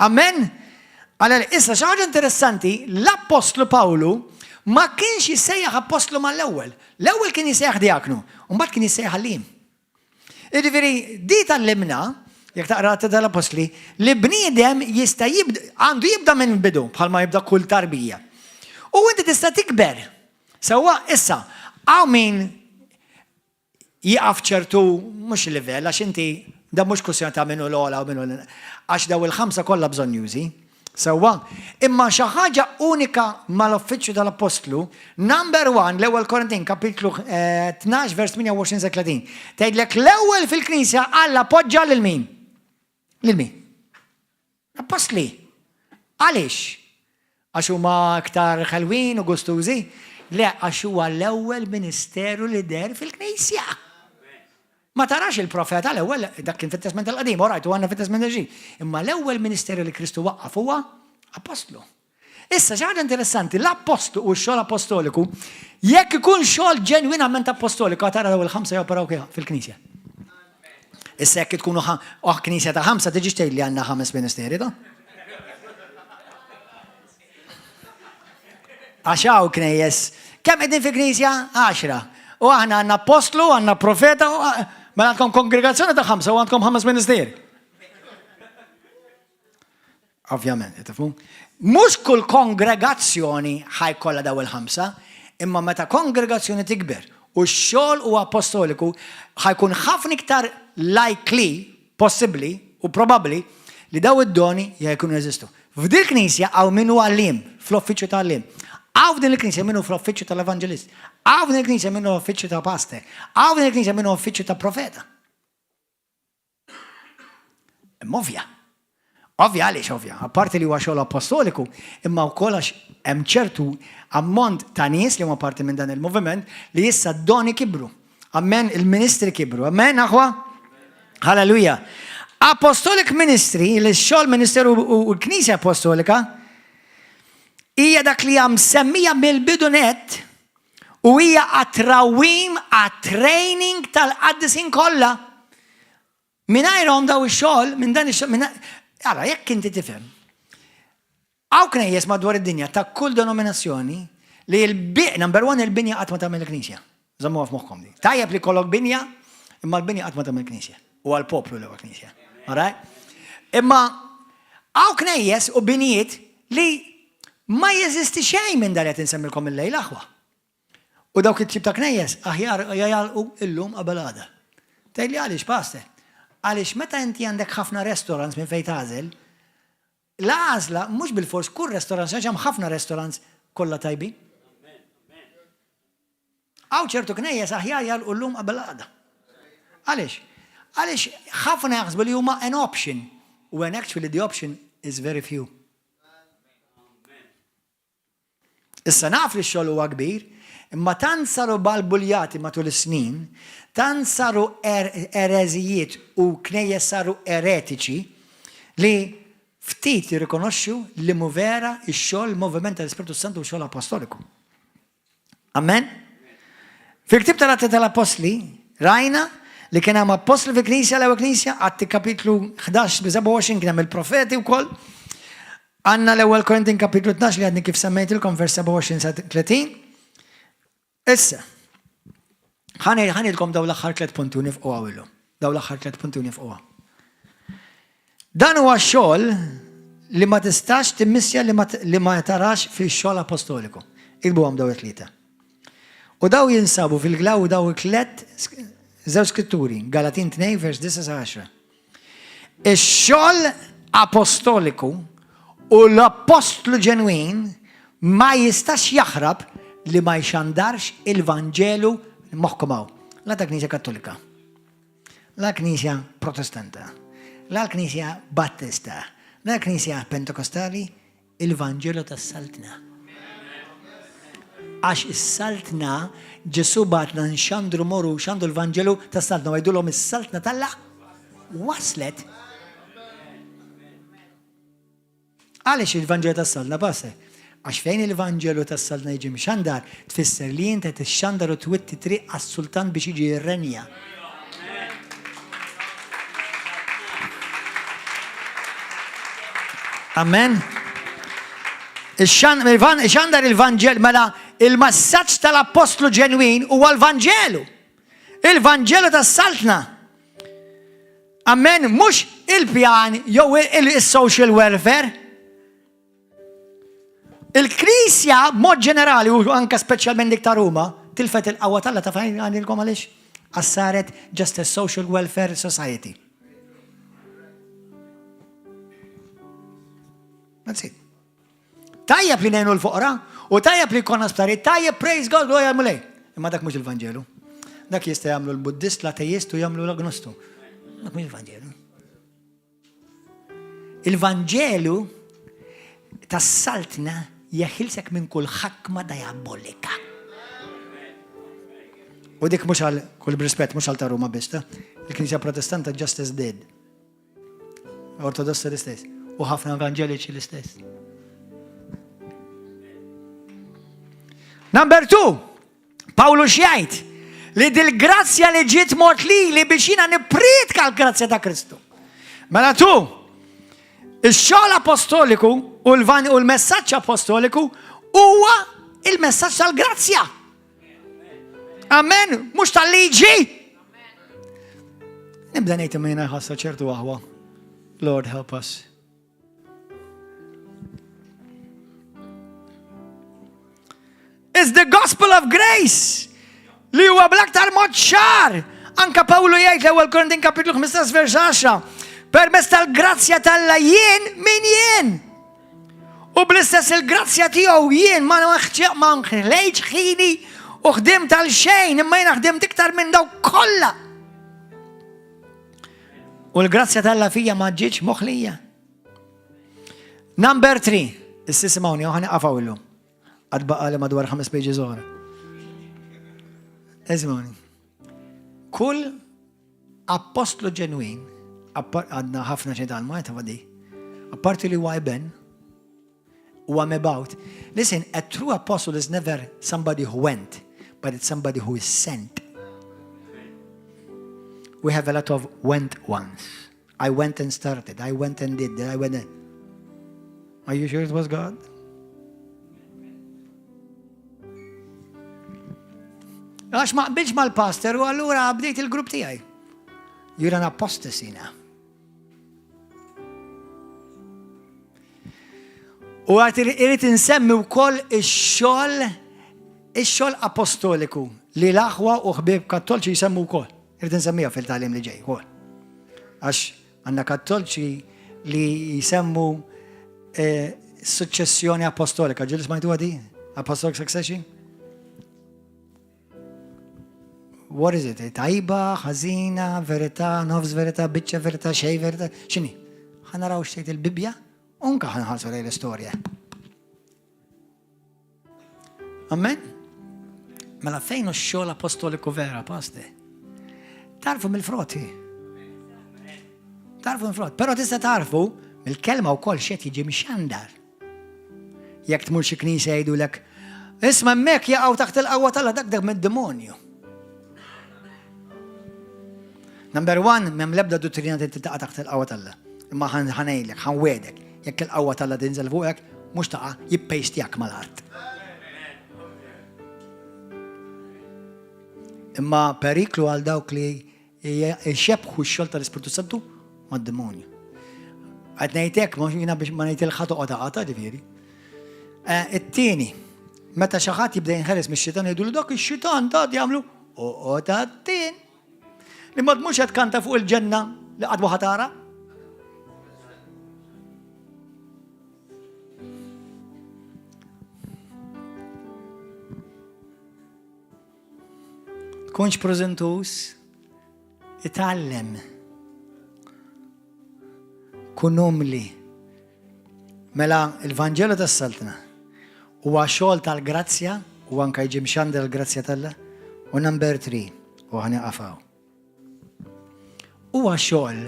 Amen? Allora, issa xi ħaġa interessanti, l-Apostlu Pawlu ma kienx jissejjaħ apostlu mal-ewwel. L-ewwel kien jissejjaħ diaknu, u mbagħad kien jissejjaħ għallim. Jiġifieri di tallimna, jekk taqra tal-apostli, li bniedem jista' għandu jibda minn bidu bħalma jibda kull tarbija. U inti tista' tikber. Sewwa issa hawn min jieqaf ċertu mhux livell għax inti da mhux kwestjoni ta' minnu l-ogħla u minnu għax daw il-5 kollha bżonn jużi. Sewwa, imma xi ħaġa unika mal-uffiċċju tal-Apostlu, number 1 l-ewwel Korintin kapitlu 12 vers 28-30. Tgħidlek l-ewwel fil-Knisja Alla poġġa lil min? Lil min? Apostli. Għaliex? Għax huma aktar ħelwin u gustużi? Le, għax huwa l-ewwel ministeru li der fil-Knisja. Ma tarax il-profeta l-ewwel, dak kien fit-Testament tal-Qadim, orajt, u għandna fit-Testament tal-Ġdid. Imma l-ewwel ministeru li Kristu waqqaf huwa apostlu. Issa xi ħaġa interessanti, l-apostlu u x-xogħol apostoliku, jekk ikun xogħol ġenwinament apostoliku, tara l-ewwel 5 joperaw fil-Knisja. Issa jekk tkunu Knisja ta' 5 tiġix tgħid li għandna 5 ministeri da? Għaxaw knejjes, kemm qegħdin fi Knisja? 10. U aħna għandna apostlu, għandna profeta, ma għandkom kongregazzjoni ta' 5 u għandkom 5 ministeri. Ovvjament, tifhmu? Mhux kull kongregazzjoni ħajkollha daw il-5, imma meta kongregazzjoni tikber u x-xogħol u apostoliku ħajkun ħafna iktar likely, possibbli u probabbli li daw id-doni jkunu jeżistu. F'dil Knisja hawn min huwa għallim fl-uffiċċju tal-għallim. Għaw din il-Knisja minnu fl-uffiċċju tal-Evanġelist. Għaw din il-Knisja minnu uffiċċju ta' pastor. Għaw din il-Knisja minnu uffiċċju ta' profeta. Ovvja għaliex ovvja. Apparti li huwa xogħol apostoliku, imma wkoll għax hemm ċertu ammont ta' nies li huma parti minn dan il-moviment li issa d-doni kibru. Amen, il-ministri kibru. Amen, aħwa? Halleluja. Apostolic ministry, l-xogħol ministeru u l-Knisja Apostolika, hija dak li hemm semmija mill-bidunet u hija għat-trawim għat-training tal-qaddisin kollha. Mingħajrhom daw ix-xogħol minn dan ix-xogħol. Ara, jekk inti tifhem. Għaw knejjes madwar id-dinja ta' kull denominazzjoni li number one il-binja qatt ma tagħmel il-Knisja. Żammuha f'moħħkom di. Tajjeb li kollok binja, imma l-binja qatt ma tagħmel il-Knisja. U għall-poplu li huwa Knisja. Alright? Imma għaw knejjes u binijiet li ma jeżisti xejn minn dan qed insemmilkom il-lejl aħwa. U dawk it-tip ta' knejjes aħjar jgħalqu illum qabel għada. Tgħidli għaliex pastor? Għaliex meta inti għandek ħafna restaurants minn fejn tagħżel, l-għażla mhux bil-fors kull restaurant għax hemm ħafna restaurants kollha tajbin. Hawn ċertu knejjes aħjar jgħalqu llum qabel għada. Għaliex? Għaliex ħafna jaħsbu li huma an option, when actually the option is very few. Issa naf li x-xogħol huwa kbir, imma tant saru balbuljati matul is-snin, tant saru ereżijiet u knejjes saru eretiċi li ftit jirrikonoxxu li mu vera x-xogħol il-moviment tal-Ispiritu Santu u x-xogħol apostoliku. Amen? Fil-ktib tal-Atti tal-Apostli rajna li kien hemm apostli fil-Knisja l-ewwel Knisja, Atti kapitlu 11-27 kien hemm il-profeti wkoll. Għandna l-ewwel Korintin kapitlu 12 li għadni kif semmejtilkom vers 27-30. Issa, ħanilkom daw l-aħħar 3 punti nifqu għawillu. Daw l-aħħar 3 punti nifqu. Dan huwa xogħol li ma tistax timmissja li ma tarax fix-xogħol apostoliku. Ikbu daw it-tlieta. U daw jinsabu fil-glaw daw 3 żewġ skritturi, Galatin 2 vers 9-10. Ix-xogħol apostoliku u l-apostlu ġenwin ma jistax jaħrab li ma jxandarx il-Vanġelu moħkomaw. La ta' Knisja Kattolika, la Knisja Protestanta, la Knisja Battista, la Knisja Pentekostali, il-Vanġelu tas-Saltna. Għax is-Saltna Ġesu batna nxandru moru xandu l-Vanġelu tas-Saltna, għajdulhom is-Saltna talla waslet. Għaliex il-Vanġelu tas-Saltna base? Għax fejn il-Vanġelu tas-Saltna jiġi mxandar, tfisser li jinta tixxandar u twitti triq għas-Sultan biex jiġi jirrenja. Amen. Ixxandar il-Vanġelu, mela il-massaġġ tal-Apostlu ġenwin huwa l-Vanġelu. Il-Vanġelu tas-Saltna. Amen, mhux il-pjan jew il-social welfare. Il-Knisja mod ġenerali u anke speċjalment dik ta' Ruma tilfet il-qawwa talla ta' fejn għandilkom għaliex għassaret just a social welfare society. That's it. Tajjeb li ngħinu l-foqra u tajjeb li jkollna sptari, tajjeb praise God u jagħmlu lej. Imma dak mhux il-Vanġelu. Dak jista' jagħmlu l-Buddist, l-Ateist u jagħmlu l-Agnostu. Dak mhux il-Vanġelu. Il-Vanġelu tas-Saltna jeħilsek minn kull ħakma diabolika. U dik mhux għal kull b'rispett mhux għal ta' Ruma biss, il-Knisja Protestanta just as dead. Ortodossa l-istess. U ħafna Evanġeliċi l-istess. Number 2, Pawlu xjajt li dil-grazzja li ġiet mort li biex jiena nippriedka l-grazzja ta' Kristu. Mela tu, il-xogħol apostoliku u l-messaġġ apostoliku huwa il-messaġġ tal-grazzja. Amen, mhux tal-liġi. Nibda ngħid imma ħassa ċertu waħwa. Lord help us. It's the gospel of grace li huwa bl-aktar mod ċar. Anka Pawlu jgħid l-ewwel Korintin kapitlu 15 vers 10. Permezz tal-grazzja tal-la jien min jien. U bl-istess il-grazzja tiegħu jien ma nħlejġ ħini u ħdim tal-xejn imma jien ħdim iktar minn daw kollha. U l-grazzja tal-la fija ma ġietx moħlija. Number 3. Is-sisimawni, ħani qafaw illum. Għad baqa li madwar 5 pages oħra. Eżmoni. Kull apostlu ġenwin, għadna ħafna ċedal ma jtava di, apparti li huwa ben, huwa about. Listen, a true apostle is never somebody who went, but it's somebody who is sent. We have a lot of went ones. I went and started. I went and did. I went and... Are you sure it was God? Għax ma qbilx mal-pastor u allura bdejt il-grupp tiegħi. You're an apostasy now. U għat irrit insemmi wkoll ix-xogħol apostoliku li l-aħwa u ħbieb kattolċi jisemmu wkoll. Irrit insemmija fil-tagħlim li ġej wkoll. Għax għandna kattolċi li jisemmu successjoni apostolika. Ġilis ma jtuha di? Apostolic succession? What is it? Tajba, ħażina, verità, nofs verità, biċċa verità, xej verità. X'inhi? Ħanaraw xtejt il-Bibja? Unka ħanħarsu lejn l-istorja. Amen? Mela fejn hu x-xogħol apostoliku vera, paste? Tarfu mill-froti. Tarfu mill-froti. Però tista' tarfu mill-kelma wkoll x'qed jiġi mixandar. Jekk tmur xi knisja jgħidulek, isma' hemmhekk jaqgħu taħt il-qawwa tal-dak mid-demonju. Number 1, mem lebda dottrina taqa taħt il-qawwa tal-la. Imma ħanejlek, ħanwedek. Jekk il-qawwa tal-la tinżel fuqek, mhux taqa' jippejstjak mal-art. Imma periklu għal dawk li jxebħu x-xogħol tal-Ispiritu Santu mad-demonju. Qed ngħidlek mhux jiena biex ma ngħid il-ħatu qata ġifieri. It-tieni, meta xi ħadd jibda jinħeles mix-xitan jgħidulu dak ix-xitan ta' jagħmlu oqgħod li ma tmux qed kanta fuq il-ġenna li qatt waħa tara. Tkunx preżentus, itgħallem. Kun umli. Mela il-Vanġelu tas-Saltna huwa xogħol tal-grazzja u anke jġi mxandar il-grazzja tal-la. U number 3, u ħaniqafaw. Huwa xogħol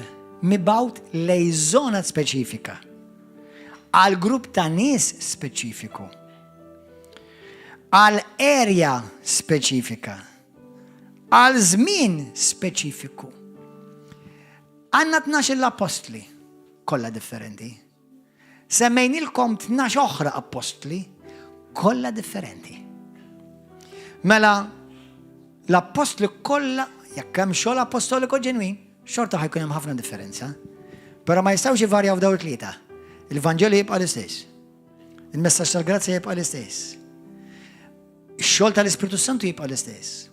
mibgħut lejn żona speċifika, għal grupp ta' nies speċifiku, għal area speċifika, għal żmien speċifiku. Għandna 12 l-apostli, kollha differenti. Semmejnilkom 12 oħra apostli, kollha differenti. Mela l-apostli kollha jekk hemm xogħol apostoliku ġenwin, xorta ħajkun hemm ħafna differenza. Però ma jistgħux jivarjaw f'dawn it-tlieta. Il-Vanġelu jibqa' l-istess. Il-messaġġ tal-grazzja jibqa' l-istess. Ix-xogħol tal-Ispiritu Santu jibqa' l-istess.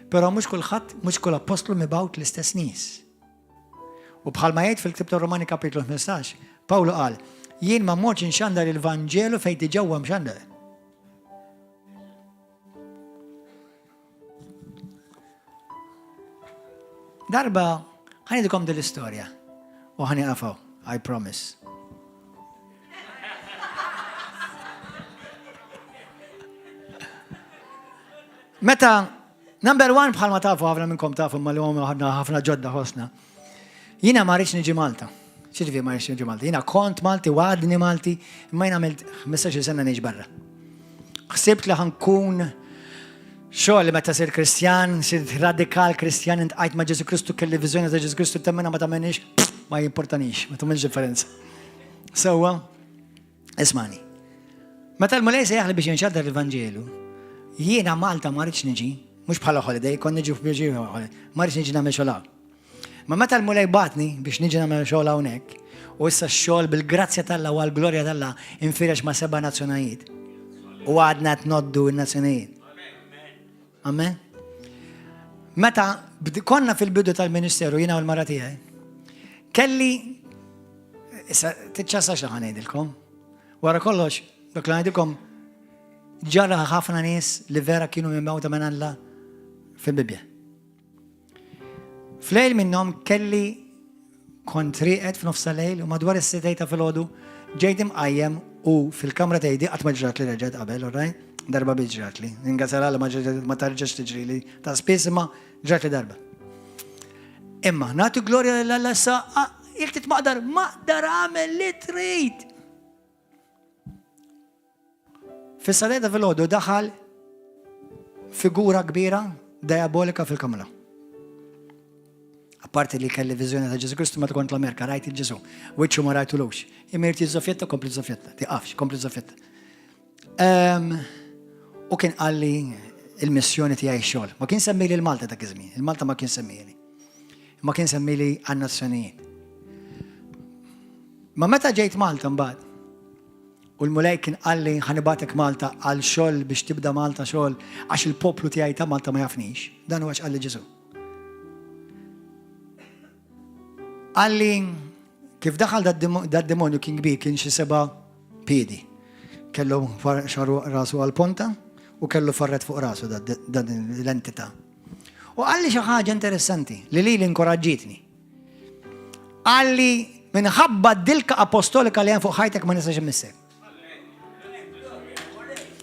Però mhux kulħadd, mhux kull apostlu mibgħut l-istess nies. U bħalma jgħid fil-Ktieb tar-Romani kapitlu 15, Pawlu qal, jien ma mmortx inxandar il-Vanġelu fejn diġà huwa mxandar. Darba ħanidikom dil-istorja u ħaniqafaw, I promise. Meta number 1 bħalma tafu ħafna minnkom tafu ma li ħafna ġodda ħosna. Jiena ma rridx niġi Malta. X'ġifieri ma rridx niġi Malta? Jiena kont Malti, għadni Malti, imma jiena għamilt 15 sena ngħix barra. Ħsibt li ħankun xogħol li meta sir Kristjan, sir radikal Kristjan, intqajt ma' Ġesu Kristu, kelli viżjoni ta' Ġesu Kristu temmena ma tagħmelniex, ma jimportanix, ma tagħmilx differenza. Sewwa, ismani. Meta l-mulej sejjaħli biex jinxaddar il-Vanġelu, jiena Malta ma rridx niġi, mhux bħala holiday, kon niġi f'pjaċir, ma rridx niġi nagħmel xogħol. Ma meta l-mulej batni biex niġi nagħmel xogħol hawnhekk, u issa x-xogħol bil-grazzja tal-Alla u għall-glorja tal-Alla infirex ma' 7 nazzjonajiet. U għadna tnoddu n-nazzjonajiet. Amen? Meta konna fil-bidu tal-Ministeru, jiena u l-mara tiegħi, kelli, issa tiċċassa xi ngħidilkom. Wara kollox, dak li ngħidilkom ġara ħafna nies li vera kienu mimgħuta minn Alla fil-Bibja. Flejl minnhom kelli kont riqet f'nofs tal-lejl u madwar is-setejta fil-ħodu ġejt imqajjem u fil-kamra tgħidi qatt ma ġrat li reġgħet qabel, alright? Darba biss ġrat li. Ningasala ma tarġax tiġri li ta' spiss imma ġrat li darba. Imma nagħtu glorja lill-Alla sa jekk titmaqdar għamel li trid. Fis-setejta fil-ħodu daħal figura kbira diabolika fil-kamra. Apparti li kelli viżjoni ta' Ġesu Kristu meta kont l-Amerika, rajt il-Ġesu, wiċċu ma rajtulux. Imirti żoffjetta, kompli żoffjetta, tiqafx, kompli żoffjetta. U kien qalli il-missjoni tiegħi xogħol. Ma kien semmili l-Malta dak iż-żmien, il-Malta ma kien semmili. Ma kien semmili għan-nazzjonijiet. Ma meta ġejt Malta mbagħad, u l-mulej kien qalli ħanibatek Malta għal xogħol biex tibda Malta xogħol għax il-poplu tiegħi ta' Malta ma jafnix. Dan huwa x'qalli Ġesu. Għalli kif daħal dad-demonju kien kbir kien xi 7 piedi. Kellu xaru rasu għal-ponta u kellu farret fuq rasu dan l-entità. U għalli xi ħaġa interessanti li inkoraġġitni. Għalli minħabba d-dilka apostolika li hemm fuq ħajtek ma nistax imissek.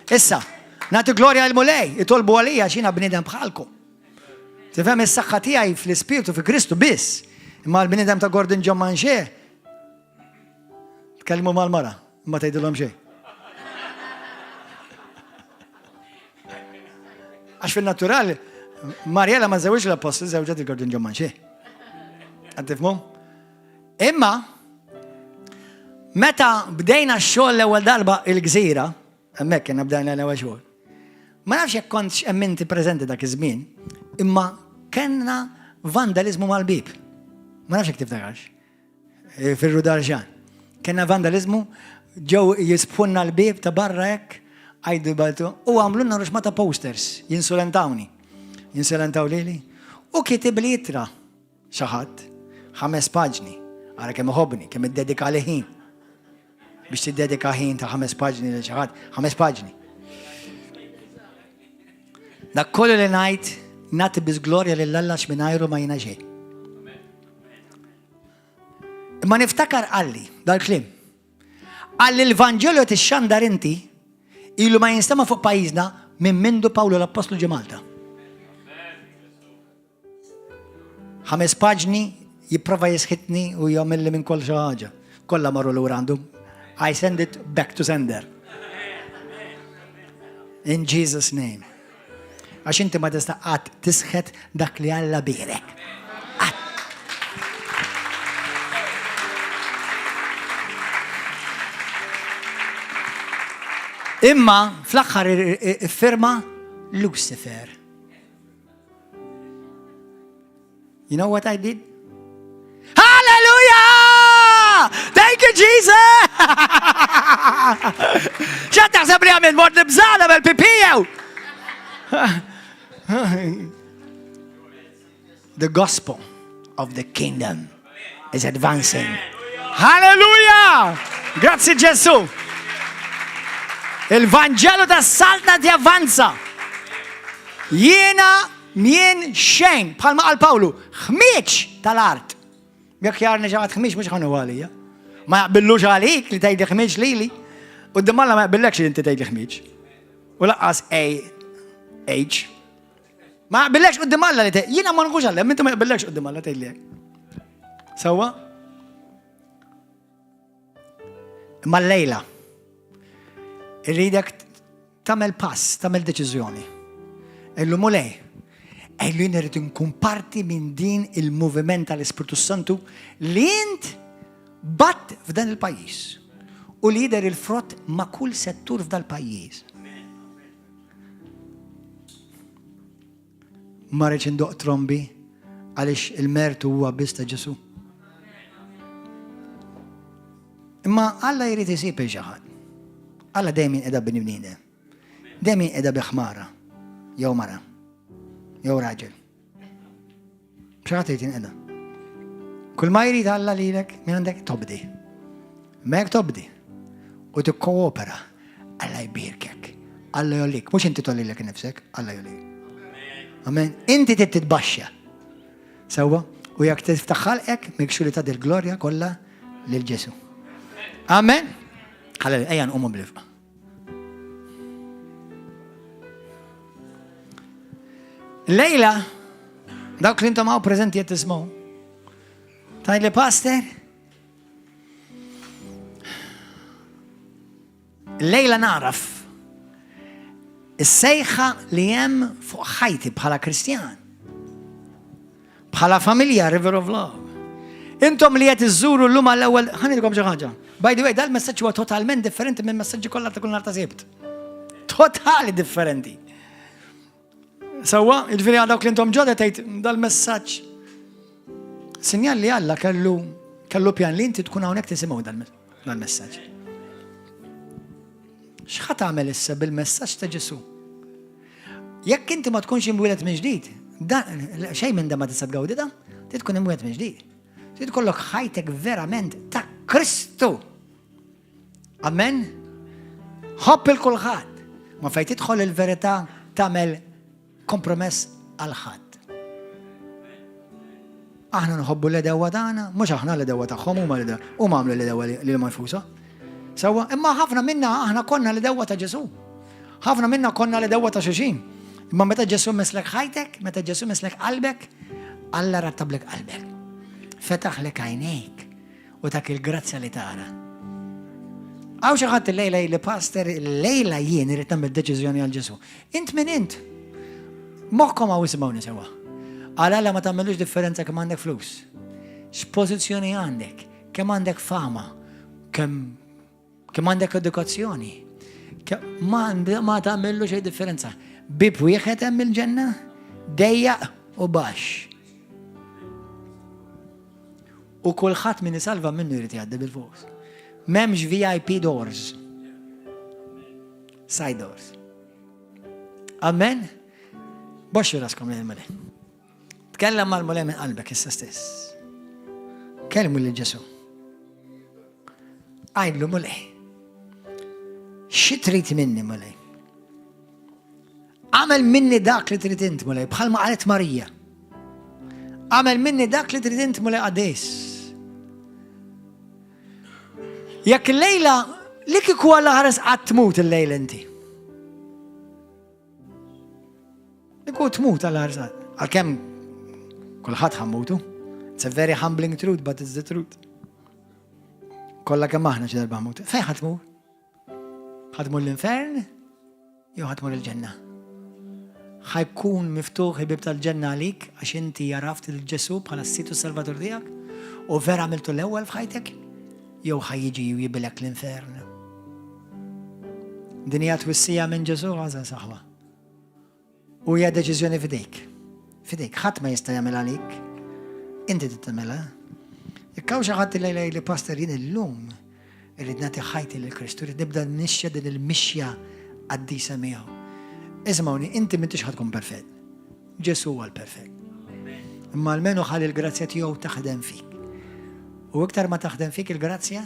Issa, nagħti glorja għal-mulej, itolbu għalija x'jiena bniedem bħalkom. Tifhem is-saħħa tiegħi fl-Ispiritu fi Kristu biss. Imma l-bniedem ta' Gordon John Manxie tkellmu mal-mara, ma tgħidilhom xejn. Għax fil-naturali, Marjela ma żewġ l-apostol, żewġet il-Gordon John Manxie. Qed tifhmu? Imma meta bdejna x-xogħol l-ewwel darba il-Gżira, hemmhekk kien bdejna l-ewwel xogħol. Ma nafx jekk kontx hemm inti preżenti dak iż-żmien, imma kellna vandaliżmu mal-bib. Ma nafx jekk tiftakarx. Fir-Rudar Ġan. Kellna vandaliżmu, ġew jispunna l-bib ta' barra hekk, għajdu baltu, u għamlunna ruxmata posters, jinsulentawni. Jinsulentaw lili. U kitib li jitra xaħat, 5 paġni, għara kemm uħobni, kemm id-dedika li ħin. Biex tiddedika ħin ta' 5 paġni li xaħat, 5 paġni. Dak kollu li ngħid nagħti biż glorja lill-Alla x'mingħajru ma jiena xejn. Imma niftakar għalli dal-klim. Għalli l-Vanġelju tixxandar inti ilu ma jinstema fuq pajjiżna minn mindu Pawlu l-Apostlu ġie Malta. 5 paġni jipprova jisħitni u jagħmilli minn kull xi ħaġa. Kollha marru lura għandu. I send it back to sender. In Jesus' name. Għax inti ma tista' qatt tisħet dak li Alla birek. Imma fl-aħħar firma Lucifer. You know what I did? Hallelujah! Thank you, Jesus! Xa taħseb li għamil mort nibżana bil-pipijew? The gospel of the kingdom is advancing. Hallelujah! Grazie Gesù! Il-Vangelo ta' salta ti avvanza. Jiena mien xejn, bħalma qal Pawlu, ħmieċ tal-art. Jekk jarni ġaħat ħmieċ mhux ħanu għalija. Ma jaqbillux għalik li tgħidli ħmieċ lili. U d-dimalla ma jaqbillekx li inti tgħidli ħmieċ. U laqqas H. Ma jaqbillekx u d-dimalla li tgħidli. Jiena ma nħux għallem, inti ma jaqbillekx u d-dimalla tgħidli hekk. Sewwa? Ma l-lejla. Irridek tamel pass, tamel deċiżjoni. Illu mulej, illu jien irid nkun parti minn din il-moviment tal-Ispiritu Santu li int batt f'dan il-pajjiż u li jidher il-frott ma' kull settur f'dal pajjiż. Ma rridx indoq trombi għaliex il-mertu huwa biss ta' Ġesu. Imma Alla jrid isib il-ġaħad. Alla dejjem qiegħda b'nibniedem. Dejjem qiegħda biħmara. Jew mara. Jew raġel. B'xaħat qiegħda. Kull ma jrid Alla lilek minn għandek tobdi. Mek tobdi. U tikkoopera. Alla jbirkek. Alla jollik. Mhux inti tollilek innifsek, Alla jollik. Amen. Inti titbaxxa. Sewwa? وياك تفتح خلقك ميك شو تدي الجلوريا كلها للجسم. آمين. هللويا. أيان أمم بلفقة. الليلة داك اللي انتم معه بريزنت يتسمعوا تاي لباستر الليلة نعرف السيخة ليام فوق حياتي بحالا كريستيان بحالا فاميليا ريفر اوف لاف. انتم اللي تزوروا اللوم الاول خليني لكم حاجه باي ذا واي ده المسج هو توتالمنت ديفرنت من المسج كلها تكون ارتزبت توتالي ديفرنت سوا الفيديو هذاك اللي انتم جوده ده المسج سينيال اللي يلا كلو بيان لي انت تكون هناك تسمعوا ده المسج. ايش حتعمل هسه بالمسج تجسو ياك انت ما تكونش مولد من جديد ده شيء من ده ما تصدقوا ده تكون مولد من جديد تقول لك حياتك فيرامنت تا كريستو. امين. هوب الكل خات ما في تدخل الفيريتا تعمل كومبروميس على الخات. احنا نحب لدوتانا مش احنا لدوت اخوم وما لدوت وما عملوا لدوت لما يفوسه سوا اما حفنا منا احنا كنا لدوت جسو حفنا منا كنا لدوت شوشين. اما متى جسو مثلك حياتك متى جسو مثلك قلبك الله رتب لك قلبك فتح لك عينيك وتاكل جراتسا لتارا او شغلت الليله اللي باستر الليله ين رتم الديسيجن يال جسو انت من انت محكم او يسمعوني سوا على لا ما تعملوش ديفرنسا كم عندك فلوس ايش بوزيشني عندك كم عندك فاما كم عندك ادوكاسيوني ما تعملوش اي ديفرنسا بيب ويخ تعمل جنه ضيق وباش وكل خات من سالفة منه يريد يعدي بالفوز ما مش VIP دورز سايد دورز. أمين. بشر راسكم للملأ تكلم مع الملأ من قلبك السستس كلموا للجسو عيد له ملأ شتريت مني ملأ عمل مني داك لتريد انت ملأ بخل ما قالت ماريا عمل مني داك لتريد انت ملأ قديس ياك الليلة لك كوالا هرس عتموت الليلة انت لكو تموت على هرس الكم كل حد حموتو it's a very humbling truth but it's the truth كل كم احنا شدر بحموت فين حتموت حتموت الانفرن يو حتموت الجنة حيكون مفتوح بيبتا الجنة عليك عشان انت عرفت الجسوب على السيتو سلفاتور ديك وفير عملته الأول في حياتك يو حيجي ويبلك الانفرن دنيا توسيا من جسوب هذا صحوة ويا ديسيجن في ديك خط ما يستعمل عليك انت تتعملها الكوشة خط الليلة اللي باسترين اللوم اللي ناتي حياتي للكريستوري نبدأ نشدد المشية عدي سميها اسمعوني انت منتش هتكون بيرفكت جسو هو البيرفكت اما المنو خالي الجراتسيا تيو تخدم فيك واكتر ما تخدم فيك الجراتسيا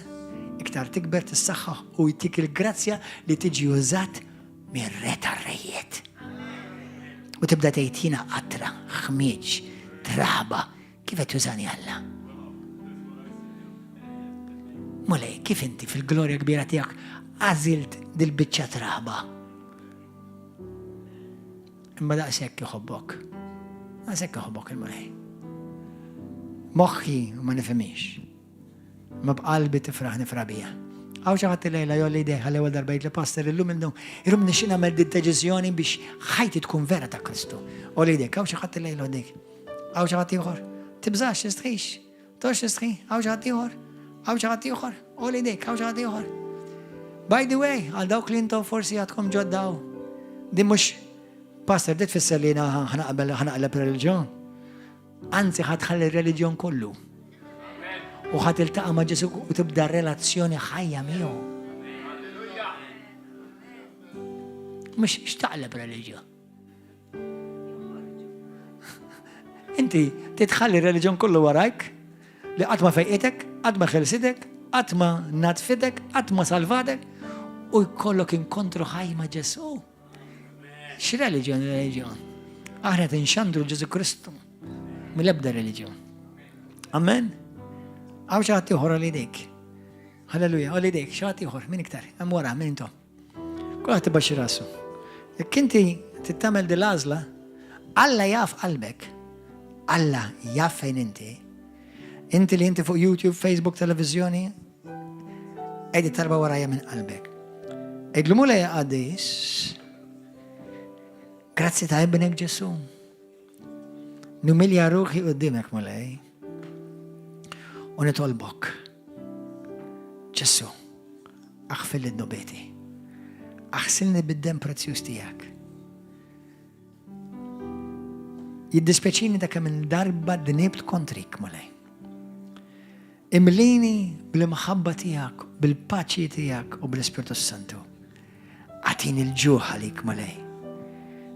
اكتر تكبر تسخة ويتيك الجراتسيا لتجي وزات من ريت الريت وتبدأ تيتينا قطرة خميج ترابة كيف توزاني هلا مولاي كيف انت في الجلوريا كبيرة تياك عزلت دي البتشة ترابة اما ده أسيك يحبك أسيك يحبك المولاي مخي وما نفهميش ما بقلبي تفرح نفرح بيها أو شغلت الليلة يقول لي ده هلا ودر بيت لباستر اللي منه يرم نشينا مد التجزيوني بش حياتي تكون فيرا كريستو قولي ديك أو شغلت الليلة وديك أو شغلت يخور تبزاش تستخيش توش تستخي أو شغلت يخور أو شغلت يخور قولي ديك أو شغلت يخور باي ذا واي على داو كلينتو فورسياتكم جود داو دي مش باستر دي تفسر لنا هنقلب ريليجيون أنت هتخلي الريليجيون كله وهتلتقى مع جسوك وتبدأ ريلاتسيوني حية ميو مش اشتعلب ريليجيون انت تتخلي الريليجيون كله وراك لقد ما فايقتك قد ما خلصتك قد ما ناتفتك قد ما سالفاتك ويكون لك انكونترو حي مع جسو ايش ريليجيون احنا تنشندرو جسو كريستو ملبدا ريليجيون أمين. أو شاتي هور ليديك. هللويا. ليديك شاتي هور مين كتير؟ أم ورا مين أنتم؟ كل واحد تبشر راسه. كنتي تتعمل دلازلة الله ياف قلبك. الله ياف فين أنت اللي أنت فوق يوتيوب فيسبوك تلفزيوني أيدي تربى ورايا من قلبك. إدلمولا يا قديس. Grazie a ابنك جسوم. نملي روحي قدامك مولاي. ونطلبك. جسو. أغفر لي ذنوباتي. أغسلني بالدم بريتيوس تياك. يدسبتشيني داك من دربة دنيبل كونتريك مولاي. امليني بالمحبة تياك بالباتشي تياك وبالسبيرتو السانتو. أعطيني الجوع عليك مولاي.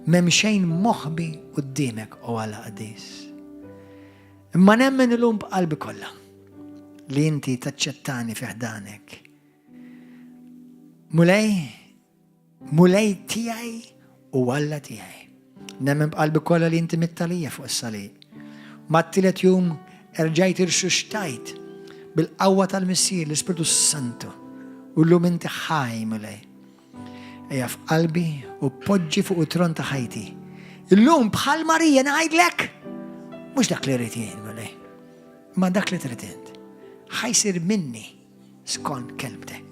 ممشين مخبي قدامك أو على قديس. ما نمن اللوم بقلبي كله. لي انتي تتشتاني في حدانك. مولاي تياي ولا تياي. نمن بقلبي كله لي انتي متلية فوق الصليب. ما تلت يوم رجعت رششتايت بالقوة المسير لسبرتو السانتو. ولوم انت حاي مولاي. يا في قلبي وبوجي فوق ترون تحيتي. اللوم بحال ماريا نعيد لك. مش دكليرتين مولاي. ما دكليرتين. حيصير مني سكون كلمتك.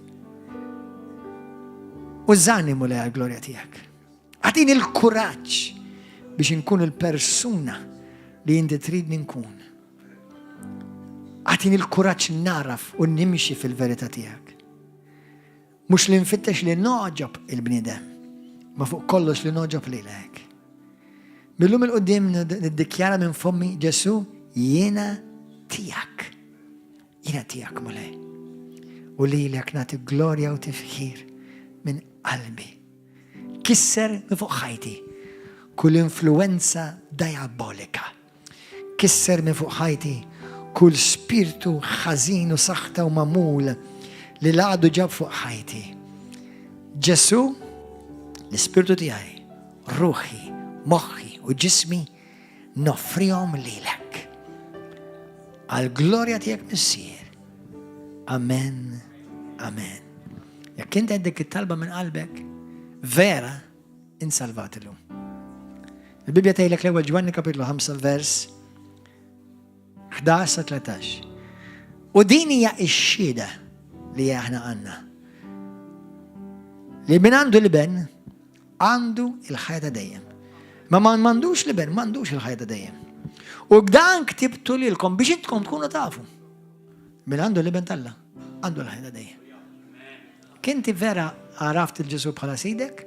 وزعني مولاي على الجلوريا تياك. أعطيني الكوراج باش نكون البرسونا اللي انت تريدني نكون. أعطيني الكوراج نعرف ونمشي في الفيريتا تياك. مش لنفتش لنعجب البني آدم. ما فوق كلش لنعجب ليلك. بلوم القدام ندكيانا من فمي جسو ينا تياك. ينا تياك مولاي. وليلك نعطي جلوريا وتفخير من قلبي. كسر من فوق حياتي كل انفلونسا دايابوليكا. كسر من فوق حياتي كل سبيرتو خزين وسخطة وممول اللي لعدو جاب فوق حياتي. جسو السبيرتو تياي روحي مخي وجسمي نفريهم ليلك. على الجلوريا تياك مسير. أمين أمين. يا كنت عندك الطلبة من قلبك فيرا إن سالفاتلو. البيبيا تايلك لأول جوان كابيتلو 5 فيرس 11-13. وديني يا الشيدة اللي احنا عنا اللي من عنده لبن عنده الحياة دايم. ما عندوش لبن ما عندوش الحياة دايم. وقدان كتبتوا لكم بيش انتكم تكونوا تعرفوا من عنده لبن تلا عنده الحياة دايم. كنت فيرا عرفت الجسوب خلاص ايدك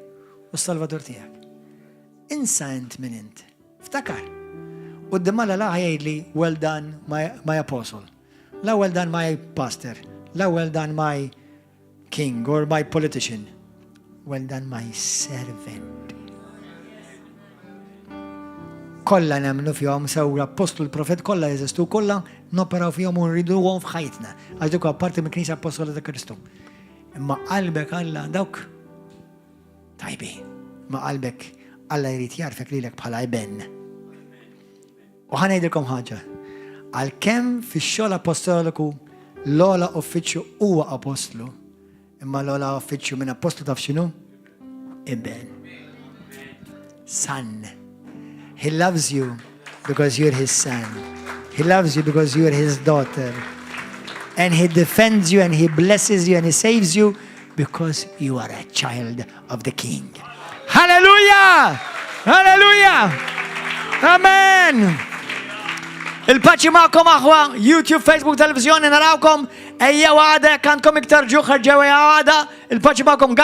والسلفادور تياك. انسى انت من انت افتكر قدام الله لا هي لي well done my apostle لا well done my pastor لا well done my king or my politician well done my servant. كلنا نؤمن فيهم سووا الأبوستل البروفيت كلها يزستوا كلها نقرأ فيهم ونريدوهم في حياتنا. أجدكوا أبارت من كنيسة أبوستل كريستوم. ما قلبك الله دوك طيبين. ما قلبك الله يريد يعرفك ليلك بحال عيبان. وهنيدلكم حاجة. على كم في الشغل أبوستلكوا لولا أفتشوا هو أبوستلو. إما لولا أفتشوا من أبوستل تفشنو إبن. Son. He loves you because you're his son. He loves you because you're his daughter. And he defends you and he blesses you and he saves you because you are a child of the king. Hallelujah! Hallelujah! Amen! الباتشي معكم أخوة يوتيوب فيسبوك تلفزيون نراكم أي وعدة كانكم اكتر جوخر جوي عادة الباتشي معكم